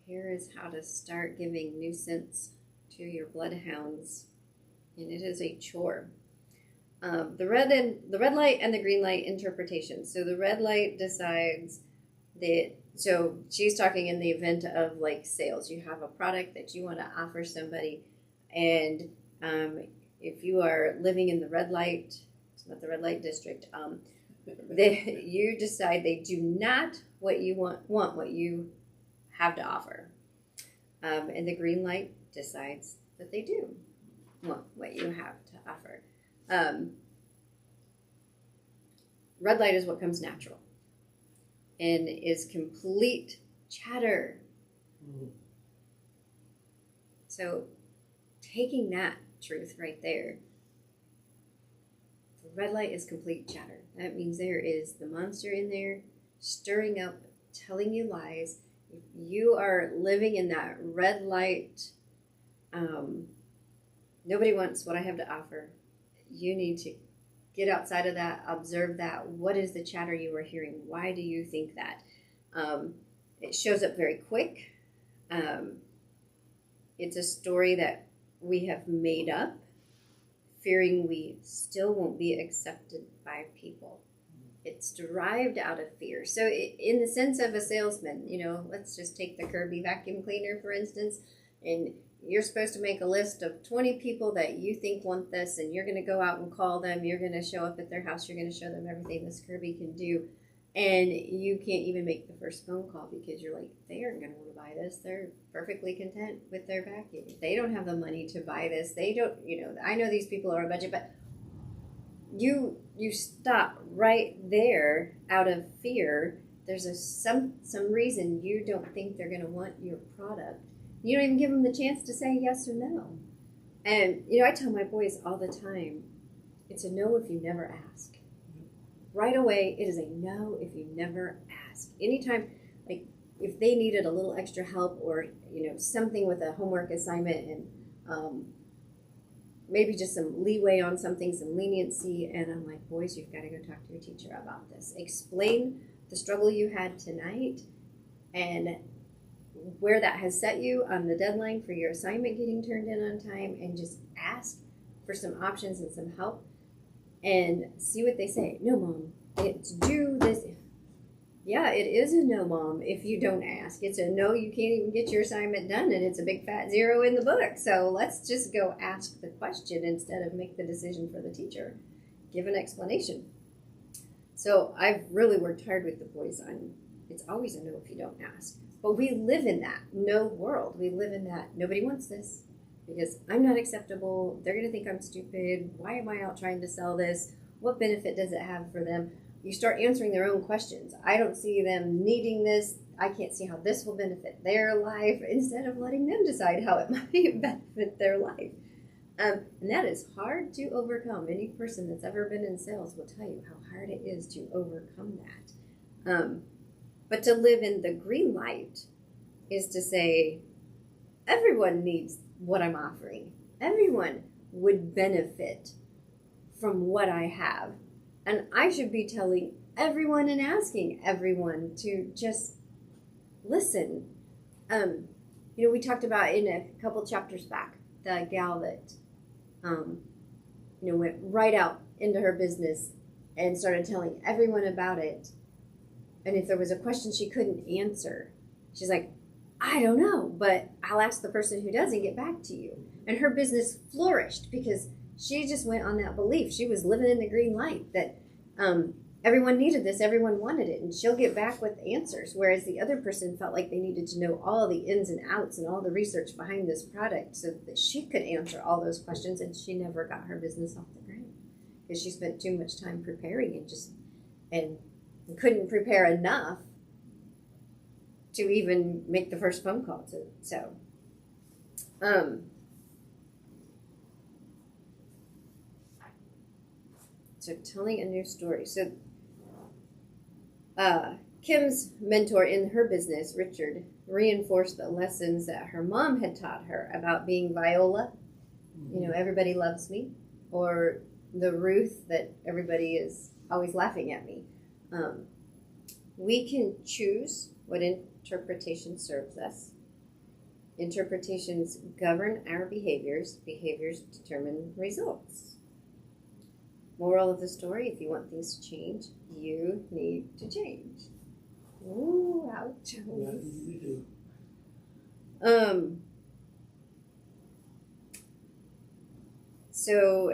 Here is how to start giving new sense to your bloodhounds, and it is a chore. The red light and the green light interpretation. So the red light decides that. So she's talking in the event of like sales. You have a product that you want to offer somebody, and if you are living in the red light, it's not the red light district, you decide they do not what you want what you have to offer, and the green light decides that they do want what you have to offer. Red light is what comes natural and is complete chatter. So taking that truth right there, the red light is complete chatter. That means there is the monster in there stirring up, telling you lies. If you are living in that red light, nobody wants what I have to offer. You need to get outside of that, observe that. What is the chatter you are hearing? Why do you think that? It shows up very quick. It's a story that we have made up, fearing we still won't be accepted by people. It's derived out of fear. So in the sense of a salesman, let's just take the Kirby vacuum cleaner, for instance, and you're supposed to make a list of 20 people that you think want this, and you're going to go out and call them. You're going to show up at their house. You're going to show them everything this Kirby can do. And you can't even make the first phone call because you're like, they aren't going to want to buy this. They're perfectly content with their vacuum. They don't have the money to buy this. They don't, I know these people are on a budget, but you stop right there out of fear. There's some reason you don't think they're going to want your product. You don't even give them the chance to say yes or no. And, I tell my boys all the time, it's a no if you never ask. Right away, it is a no if you never ask. Anytime, like, if they needed a little extra help or, something with a homework assignment and maybe just some leeway on something, some leniency. And I'm like, boys, you've got to go talk to your teacher about this. Explain the struggle you had tonight and where that has set you on the deadline for your assignment getting turned in on time, and just ask for some options and some help and see what they say. No, Mom, it's due this. Yeah, it is a no, Mom, if you don't ask. It's a no, you can't even get your assignment done, and it's a big fat 0 in the book. So let's just go ask the question instead of make the decision for the teacher. Give an explanation. So I've really worked hard with the boys on, it's always a no if you don't ask. But we live in that no world. We live in that nobody wants this because I'm not acceptable. They're going to think I'm stupid. Why am I out trying to sell this? What benefit does it have for them? You start answering their own questions. I don't see them needing this. I can't see how this will benefit their life, instead of letting them decide how it might benefit their life. And that is hard to overcome. Any person that's ever been in sales will tell you how hard it is to overcome that. But to live in the green light is to say, everyone needs what I'm offering. Everyone would benefit from what I have. And I should be telling everyone and asking everyone to just listen. We talked about in a couple chapters back, the gal that, went right out into her business and started telling everyone about it. And if there was a question she couldn't answer, she's like, I don't know, but I'll ask the person who does and get back to you. And her business flourished because she just went on that belief. She was living in the green light that everyone needed this, everyone wanted it, and she'll get back with answers. Whereas the other person felt like they needed to know all the ins and outs and all the research behind this product so that she could answer all those questions, and she never got her business off the ground because she spent too much time preparing and couldn't prepare enough to even make the first phone call to. So telling a new story. So Kim's mentor in her business, Richard, reinforced the lessons that her mom had taught her about being Viola. Everybody loves me, or the Ruth that everybody is always laughing at me. We can choose what interpretation serves us. Interpretations govern our behaviors. Behaviors determine results. Moral of the story, if you want things to change, you need to change. Ooh, ouch. Not easy to do. So,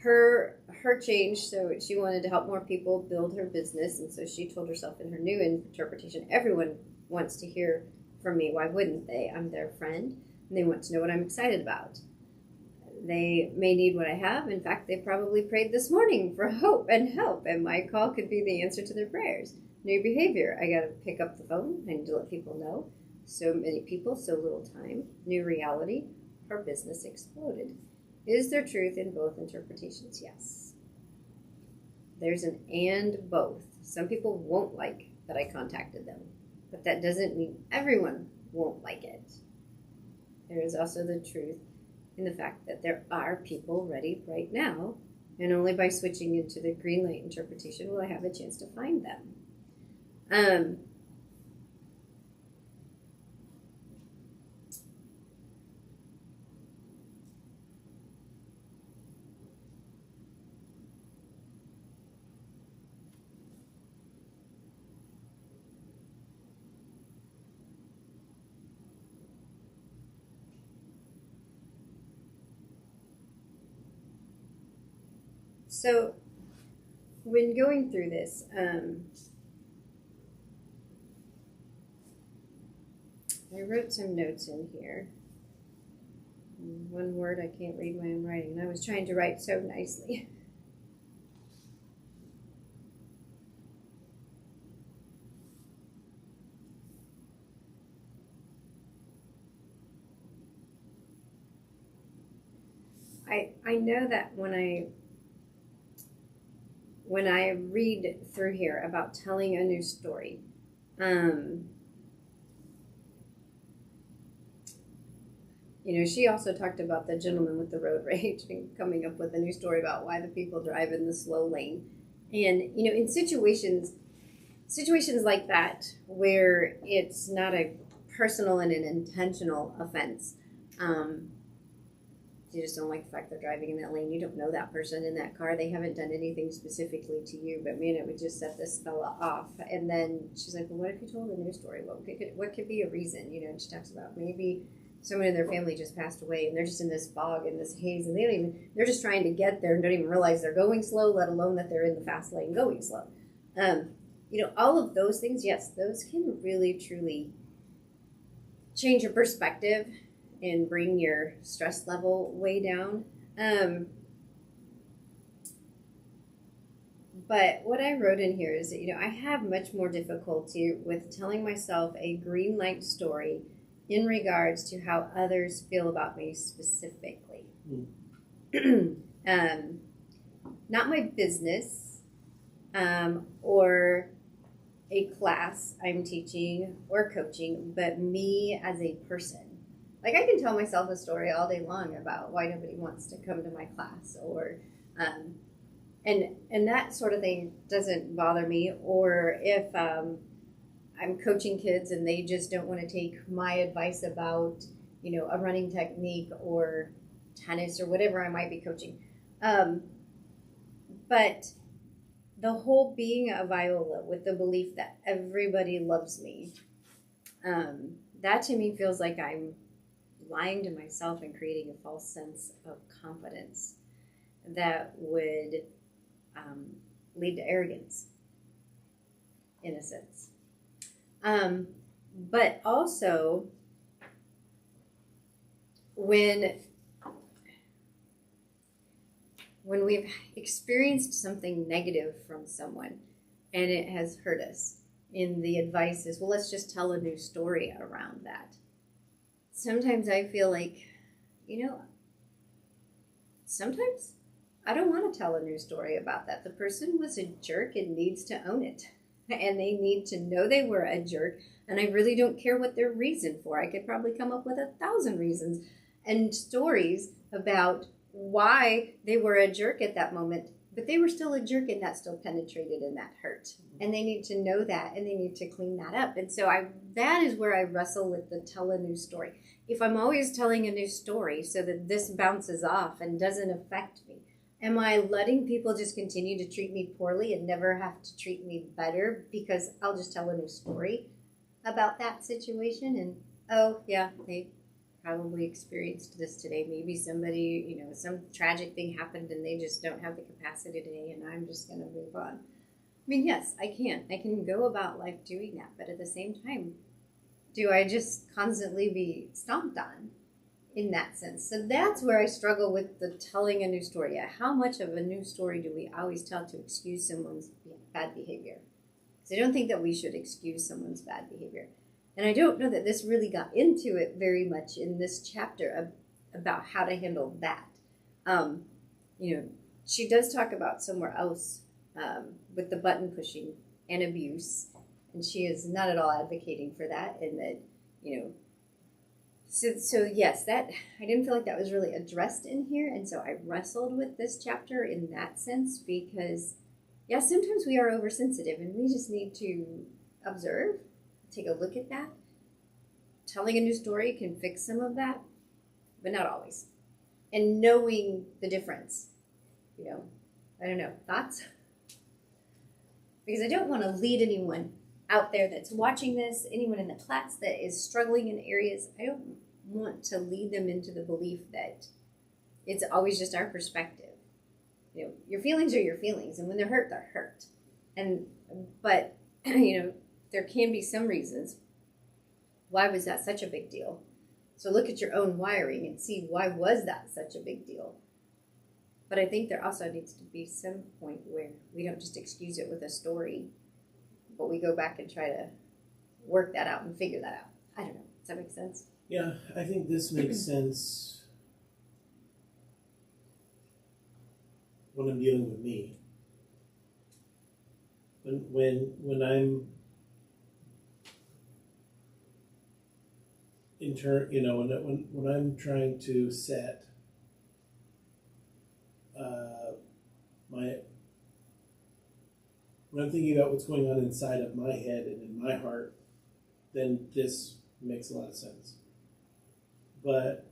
her change, so she wanted to help more people build her business, and so she told herself in her new interpretation, everyone wants to hear from me. Why wouldn't they? I'm their friend, and they want to know what I'm excited about. They may need what I have. In fact, they probably prayed this morning for hope and help, and my call could be the answer to their prayers. New behavior. I got to pick up the phone. I need to let people know. So many people, so little time. New reality. Her business exploded. Is there truth in both interpretations? Yes. There's an and both. Some people won't like that I contacted them, but that doesn't mean everyone won't like it. There is also the truth in the fact that there are people ready right now, and only by switching into the green light interpretation will I have a chance to find them. So when going through this, I wrote some notes in here. One word I can't read my own writing, and I was trying to write so nicely. I know that when I when I read through here about telling a new story, she also talked about the gentleman with the road rage and coming up with a new story about why the people drive in the slow lane. And, in situations like that where it's not a personal and an intentional offense, you just don't like the fact they're driving in that lane. You don't know that person in that car. They haven't done anything specifically to you, but man, it would just set this fella off. And then she's like, well, what if you told a new story? What could be a reason? And she talks about maybe someone in their family just passed away and they're just in this fog and this haze and they're just trying to get there and don't even realize they're going slow, let alone that they're in the fast lane going slow. All of those things, yes, those can really, truly change your perspective and bring your stress level way down. But what I wrote in here is that, I have much more difficulty with telling myself a green light story in regards to how others feel about me specifically. Not my business, or a class I'm teaching or coaching, but me as a person. Like, I can tell myself a story all day long about why nobody wants to come to my class, or and that sort of thing doesn't bother me. Or if I'm coaching kids and they just don't want to take my advice about, a running technique or tennis or whatever I might be coaching. But the whole being a Viola with the belief that everybody loves me, that to me feels like I'm lying to myself and creating a false sense of confidence that would lead to arrogance, in a sense. But also, when we've experienced something negative from someone and it has hurt us, and the advice is, well, let's just tell a new story around that. Sometimes I feel like, sometimes I don't want to tell a new story about that. The person was a jerk and needs to own it. And they need to know they were a jerk. And I really don't care what their reason for. I could probably come up with 1,000 reasons and stories about why they were a jerk at that moment. But they were still a jerk, and that still penetrated and that hurt. And they need to know that, and they need to clean that up. And so that is where I wrestle with the tell a new story. If I'm always telling a new story so that this bounces off and doesn't affect me, am I letting people just continue to treat me poorly and never have to treat me better because I'll just tell a new story about that situation? And, oh, yeah, they probably experienced this today. Maybe somebody, some tragic thing happened and they just don't have the capacity today, and I'm just going to move on. I mean, yes, I can. I can go about life doing that, but at the same time, do I just constantly be stomped on in that sense? So that's where I struggle with the telling a new story. How much of a new story do we always tell to excuse someone's bad behavior? Because I don't think that we should excuse someone's bad behavior. And I don't know that this really got into it very much in this chapter about how to handle that. She does talk about somewhere else with the button pushing and abuse. And she is not at all advocating for that. And that, So yes, that I didn't feel like that was really addressed in here. And so I wrestled with this chapter in that sense because, yeah, sometimes we are oversensitive and we just need to observe, take a look at that. Telling a new story can fix some of that, but not always. And knowing the difference, I don't know, thoughts? Because I don't want to lead anyone out there that's watching this, anyone in the class that is struggling in areas, I don't want to lead them into the belief that it's always just our perspective. Your feelings are your feelings, and when they're hurt. But there can be some reasons. Why was that such a big deal? So look at your own wiring and see, why was that such a big deal? But I think there also needs to be some point where we don't just excuse it with a story, but we go back and try to work that out and figure that out. I don't know. Does that make sense? Yeah, I think this makes sense when I'm dealing with me. when I'm when I'm trying to set my when I'm thinking about what's going on inside of my head and in my heart, then this makes a lot of sense. But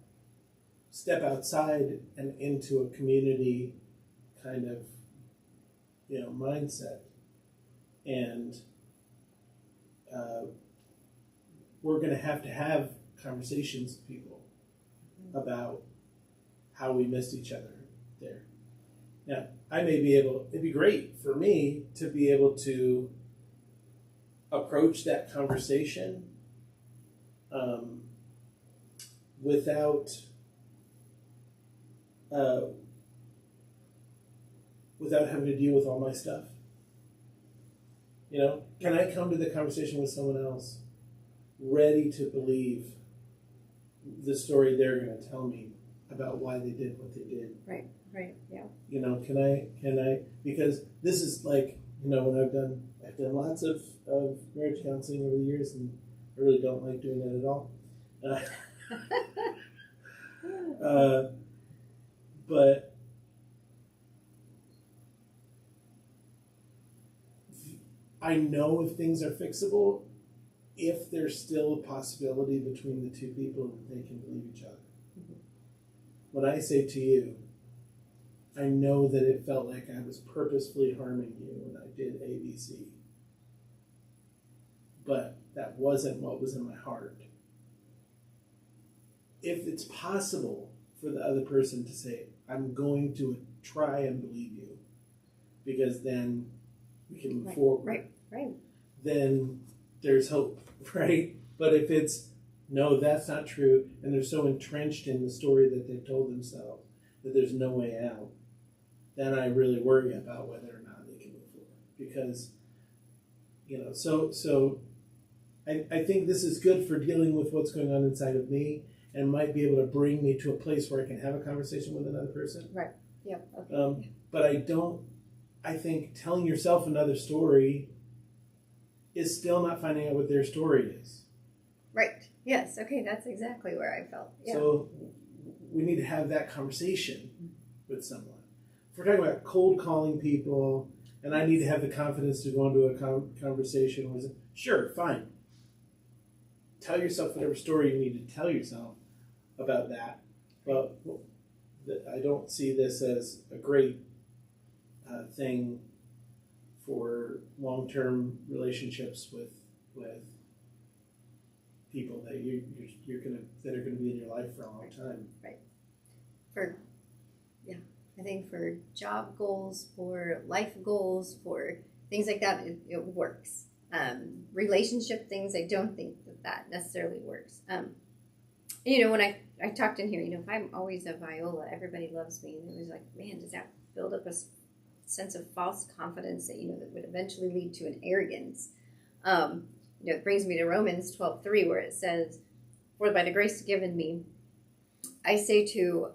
step outside and into a community kind of mindset, and we're going to have conversations with people about how we missed each other there. Now, it'd be great for me to be able to approach that conversation without having to deal with all my stuff. Can I come to the conversation with someone else ready to believe the story they're going to tell me about why they did what they did? Right, yeah. Can I, because this is like, when I've done lots of marriage counseling over the years, and I really don't like doing that at all. But I know if things are fixable, if there's still a possibility between the two people that they can believe each other. Mm-hmm. When I say to you, I know that it felt like I was purposefully harming you when I did ABC, but that wasn't what was in my heart. If it's possible for the other person to say, I'm going to try and believe you, because then we can move forward. Right. Then there's hope, right? But if it's, no, that's not true, and they're so entrenched in the story that they've told themselves that there's no way out, then I really worry about whether or not they can move forward. Because, so I think this is good for dealing with what's going on inside of me, and might be able to bring me to a place where I can have a conversation with another person. Right. Yeah. Okay. But I think telling yourself another story is still not finding out what their story is. Right. Yes. Okay. That's exactly where I felt. Yeah. So we need to have that conversation with someone. If we're talking about cold calling people, and I need to have the confidence to go into a conversation with, sure, fine. Tell yourself whatever story you need to tell yourself about that. But I don't see this as a great thing for long-term relationships with people that that are gonna be in your life for a long time. Right. I think for job goals, for life goals, for things like that, it works. Relationship things, I don't think that necessarily works. When I talked in here, if I'm always a Viola, everybody loves me, and it was like, man, does that build up a sense of false confidence that that would eventually lead to an arrogance? It brings me to Romans 12:3, where it says, "For by the grace given me, I say to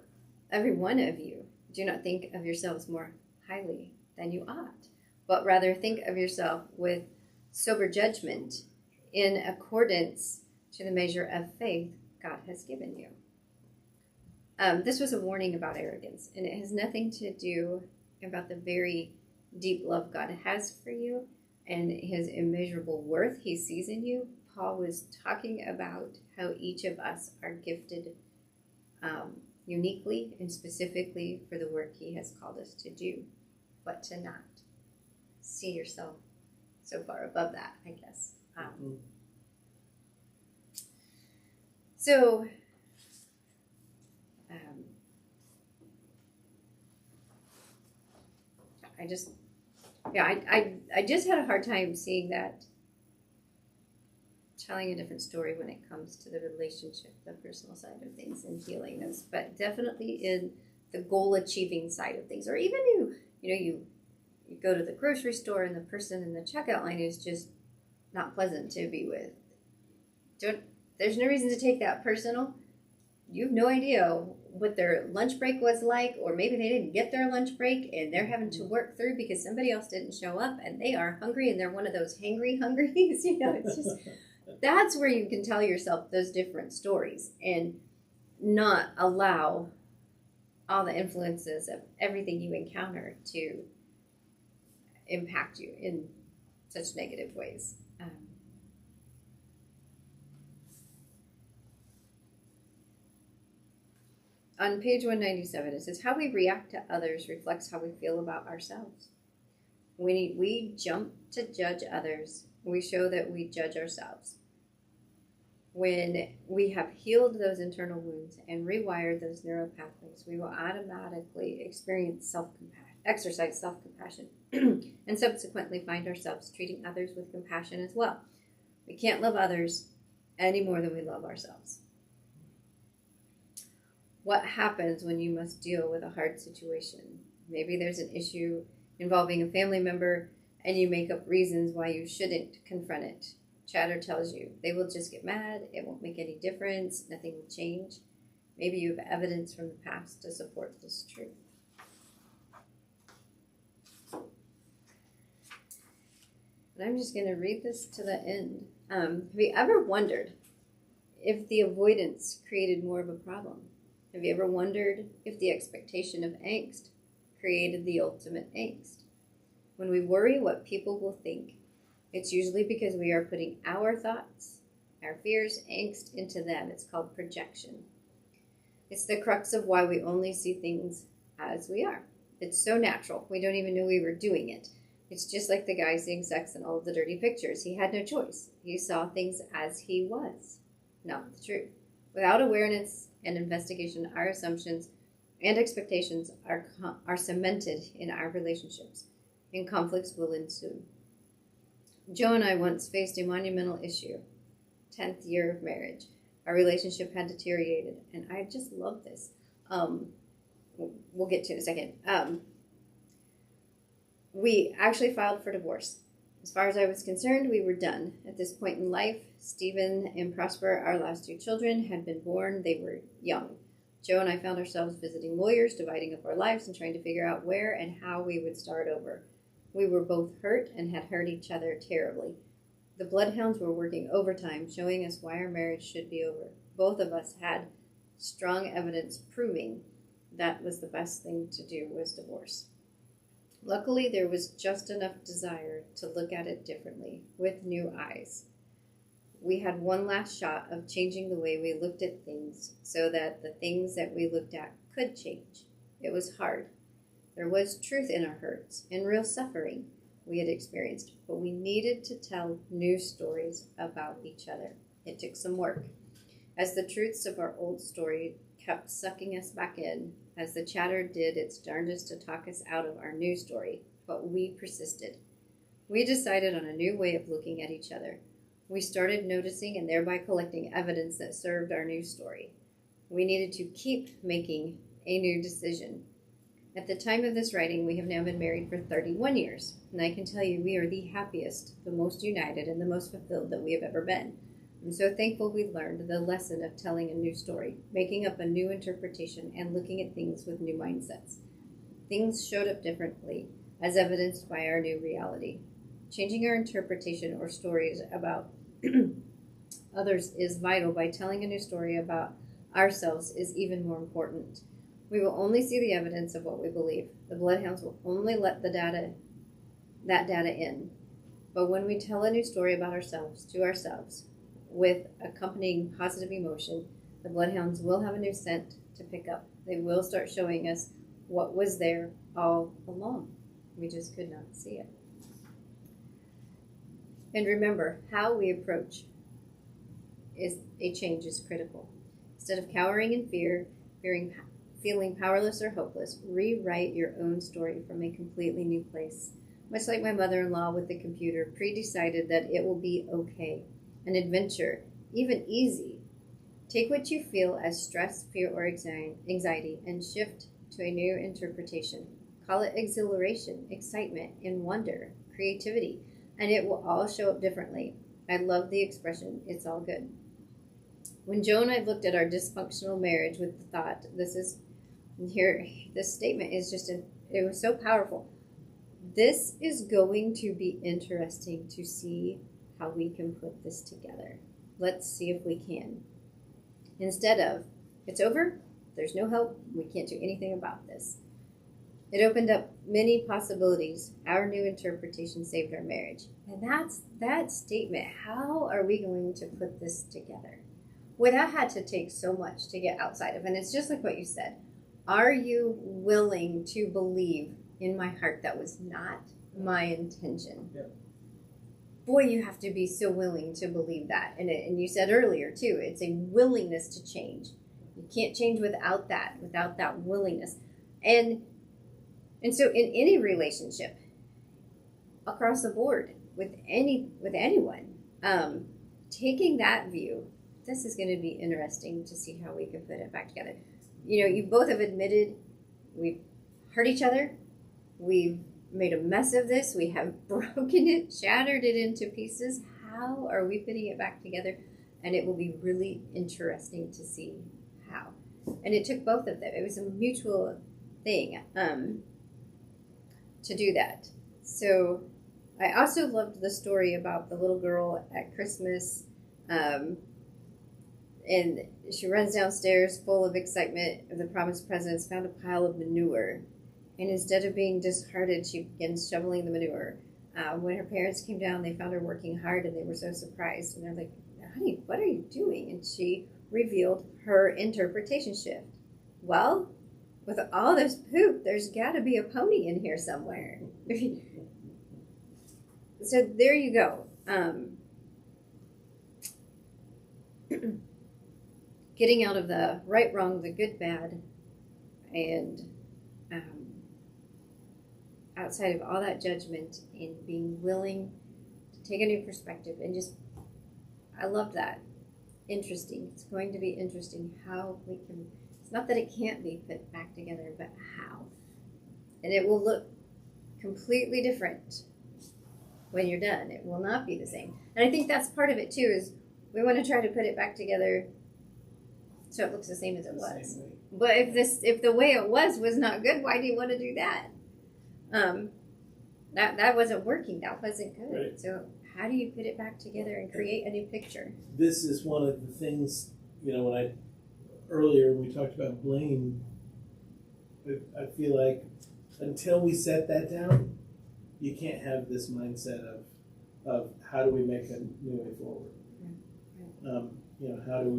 every one of you, do not think of yourselves more highly than you ought, but rather think of yourself with sober judgment in accordance to the measure of faith God has given you." This was a warning about arrogance, and it has nothing to do about the very deep love God has for you and his immeasurable worth he sees in you. Paul was talking about how each of us are gifted uniquely and specifically for the work he has called us to do, but to not see yourself so far above that, I guess. So, I just had a hard time seeing that, telling a different story when it comes to the relationship, the personal side of things, and healing those, but definitely in the goal achieving side of things, or even you go to the grocery store and the person in the checkout line is just not pleasant to be with. There's no reason to take that personal. you have no idea what their lunch break was like, or maybe they didn't get their lunch break and they're having to work through because somebody else didn't show up and they are hungry and they're one of those hangry hungries. It's just, that's where you can tell yourself those different stories and not allow all the influences of everything you encounter to impact you in such negative ways. On page 197, it says, how we react to others reflects how we feel about ourselves. When we jump to judge others, we show that we judge ourselves. When we have healed those internal wounds and rewired those neural pathways, we will automatically exercise self-compassion, and subsequently find ourselves treating others with compassion as well. We can't love others any more than we love ourselves. What happens when you must deal with a hard situation? Maybe there's an issue involving a family member and you make up reasons why you shouldn't confront it. Chatter tells you they will just get mad, it won't make any difference, nothing will change. Maybe you have evidence from the past to support this truth. And I'm just going to read this to the end. Have you ever wondered if the avoidance created more of a problem? Have you ever wondered if the expectation of angst created the ultimate angst? When we worry what people will think, it's usually because we are putting our thoughts, our fears, angst into them. It's called projection. It's the crux of why we only see things as we are. It's so natural. We don't even know we were doing it. It's just like the guy seeing sex in all of the dirty pictures. He had no choice. He saw things as he was, not the truth. Without awareness and investigation, our assumptions and expectations are cemented in our relationships, and conflicts will ensue. Joe and I once faced a monumental issue, 10th year of marriage. Our relationship had deteriorated, and I just love this. We'll get to it in a second. We actually filed for divorce. As far as I was concerned, we were done. At this point in life, Stephen and Prosper, our last two children, had been born. They were young. Joe and I found ourselves visiting lawyers, dividing up our lives, and trying to figure out where and how we would start over. We were both hurt and had hurt each other terribly. The bloodhounds were working overtime, showing us why our marriage should be over. Both of us had strong evidence proving that was the best thing to do was divorce. Luckily, there was just enough desire to look at it differently, with new eyes. We had one last shot of changing the way we looked at things so that the things that we looked at could change. It was hard. There was truth in our hurts and real suffering we had experienced, but we needed to tell new stories about each other. It took some work. As the truths of our old story kept sucking us back in, as the chatter did its darndest to talk us out of our new story, but we persisted. We decided on a new way of looking at each other. We started noticing and thereby collecting evidence that served our new story. We needed to keep making a new decision. At the time of this writing, we have now been married for 31 years, and I can tell you we are the happiest, the most united, and the most fulfilled that we have ever been. I'm so thankful we learned the lesson of telling a new story, making up a new interpretation, and looking at things with new mindsets. Things showed up differently, as evidenced by our new reality. Changing our interpretation or stories about others is vital. By telling a new story about ourselves is even more important. We will only see the evidence of what we believe. The bloodhounds will only let that data in. But when we tell a new story about ourselves to ourselves, with accompanying positive emotion, the bloodhounds will have a new scent to pick up. They will start showing us what was there all along. We just could not see it. And remember, how we approach a change is critical. Instead of cowering in fear, feeling powerless or hopeless, rewrite your own story from a completely new place. Much like my mother-in-law with the computer, pre-decided that it will be okay. An adventure, even easy. Take what you feel as stress, fear, or anxiety and shift to a new interpretation. Call it exhilaration, excitement, and wonder, creativity, and it will all show up differently. I love the expression, it's all good. when Joe and I looked at our dysfunctional marriage with the thought, this statement is it was so powerful. This is going to be interesting to see how we can put this together. Let's see if we can. Instead of, it's over, there's no hope, we can't do anything about this. It opened up many possibilities. Our new interpretation saved our marriage. And that's that statement. How are we going to put this together? Well, that had to take so much to get outside of. And it's just like what you said. Are you willing to believe in my heart that was not my intention? Yep. Boy, you have to be so willing to believe that. And you said earlier, too, it's a willingness to change. You can't change without that willingness. And so in any relationship, across the board, with anyone, taking that view, this is going to be interesting to see how we can put it back together. You know, you both have admitted we've hurt each other. We've made a mess of this. We have broken it, shattered it into pieces. How are we putting it back together? And it will be really interesting to see how. And it took both of them. It was a mutual thing to do that. So I also loved the story about the little girl at Christmas. And she runs downstairs full of excitement of the promised presents, found a pile of manure. And instead of being disheartened, she begins shoveling the manure. When her parents came down, they found her working hard, and they were so surprised. And they're like, honey, what are you doing? And she revealed her interpretation shift. Well, with all this poop, there's got to be a pony in here somewhere. So there you go. Getting out of the right, wrong, the good, bad, and outside of all that judgment and being willing to take a new perspective and just, I love that. Interesting. It's going to be interesting how we can, it's not that it can't be put back together, but how. And it will look completely different when you're done. It will not be the same. And I think that's part of it too, is we want to try to put it back together so it looks the same as it was. But if the way it was not good, why do you want to do that? That wasn't working. That wasn't good. Right. So how do you put it back together and create a new picture? This is one of the things, when earlier we talked about blame, I feel like until we set that down, you can't have this mindset of how do we make a new way forward. Right. How do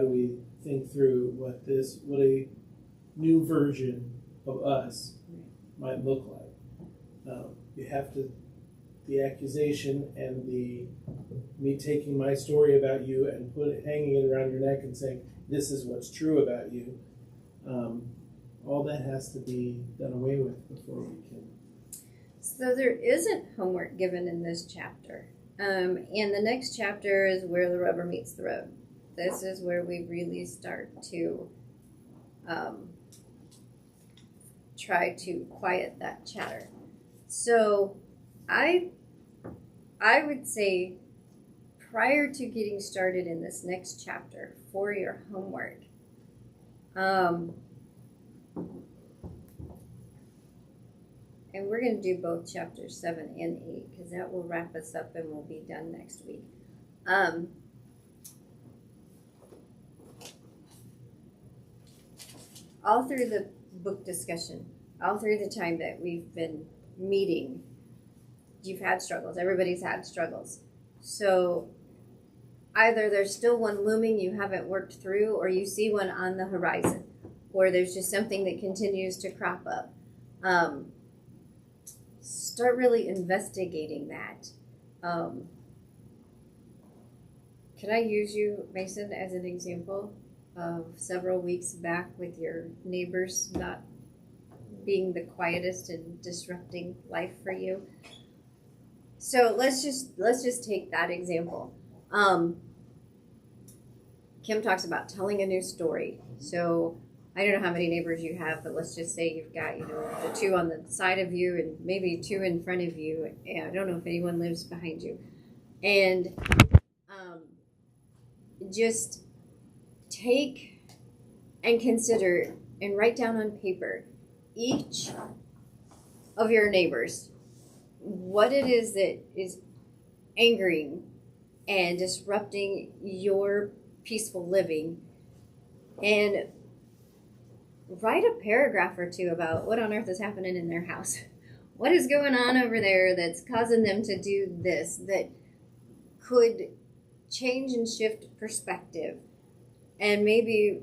we think through what a new version of us might look like. You have to, the accusation and me taking my story about you and hanging it around your neck and saying, this is what's true about you, all that has to be done away with before we can. So there isn't homework given in this chapter. And the next chapter is where the rubber meets the road. This is where we really start to try to quiet that chatter. So I would say prior to getting started in this next chapter for your homework, and we're going to do both chapters 7 and 8 because that will wrap us up and we'll be done next week. All through the book discussion, all through the time that we've been meeting, you've had struggles. Everybody's had struggles. So either there's still one looming you haven't worked through, or you see one on the horizon, or there's just something that continues to crop up. Start really investigating that. Can I use you, Mason, as an example of several weeks back with your neighbors not being the quietest and disrupting life for you? So let's just take that example. Kim talks about telling a new story. So I don't know how many neighbors you have, but let's just say you've got, the 2 on the side of you and maybe 2 in front of you. And I don't know if anyone lives behind you. And just take and consider and write down on paper each of your neighbors, what it is that is angering and disrupting your peaceful living, and write a paragraph or two about what on earth is happening in their house. What is going on over there that's causing them to do this, that could change and shift perspective and maybe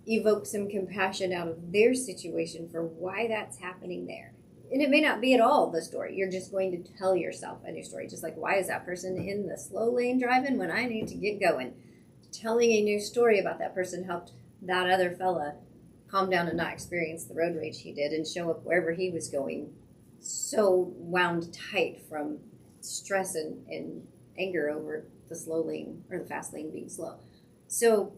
evoke some compassion out of their situation for why that's happening there. And it may not be at all the story. You're just going to tell yourself a new story. Just like, why is that person in the slow lane driving when I need to get going? Telling a new story about that person helped that other fella calm down and not experience the road rage he did and show up wherever he was going so wound tight from stress and anger over the slow lane or the fast lane being slow. So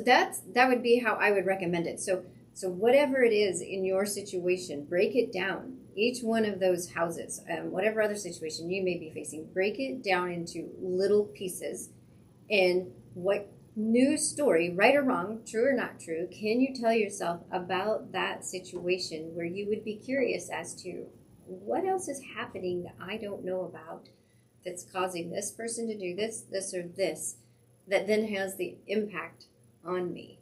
that would be how I would recommend it. So whatever it is in your situation, break it down. Each one of those houses, whatever other situation you may be facing, break it down into little pieces. And what new story, right or wrong, true or not true, can you tell yourself about that situation where you would be curious as to what else is happening that I don't know about that's causing this person to do this, this, or this, that then has the impact on me.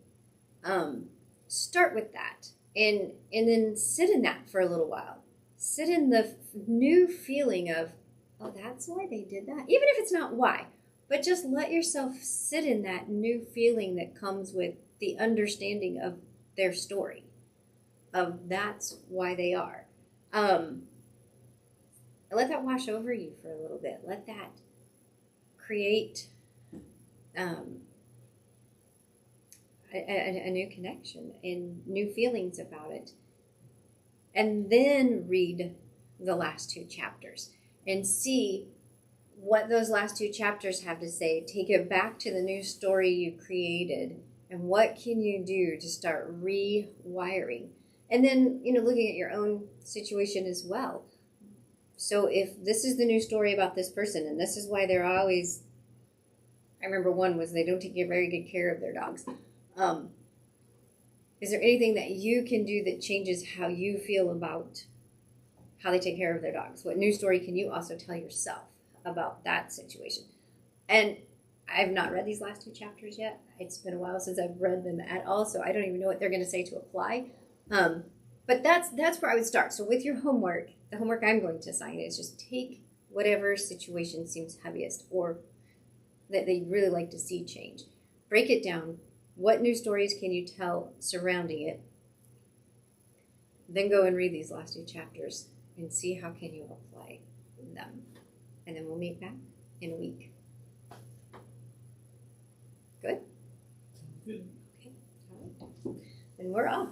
Start with that and then sit in that for a little while. Sit in the new feeling of, oh, that's why they did that. Even if it's not why, but just let yourself sit in that new feeling that comes with the understanding of their story, of that's why they are. Let that wash over you for a little bit. Let that create a new connection and new feelings about it. And then read the last two chapters and see what those last two chapters have to say. Take it back to the new story you created, and what can you do to start rewiring? And then, looking at your own situation as well. So if this is the new story about this person, and this is why they're always, I remember one was they don't take very good care of their dogs. Is there anything that you can do that changes how you feel about how they take care of their dogs? What new story can you also tell yourself about that situation? And I've not read these last two chapters yet. It's been a while since I've read them at all, so I don't even know what they're going to say to apply. But that's where I would start. So with your homework, the homework I'm going to assign is just take whatever situation seems heaviest or that they really like to see change. Break it down. What new stories can you tell surrounding it? Then go and read these last two chapters and see how can you apply them. And then we'll meet back in a week. Good? Good. Okay. All right. Then we're off.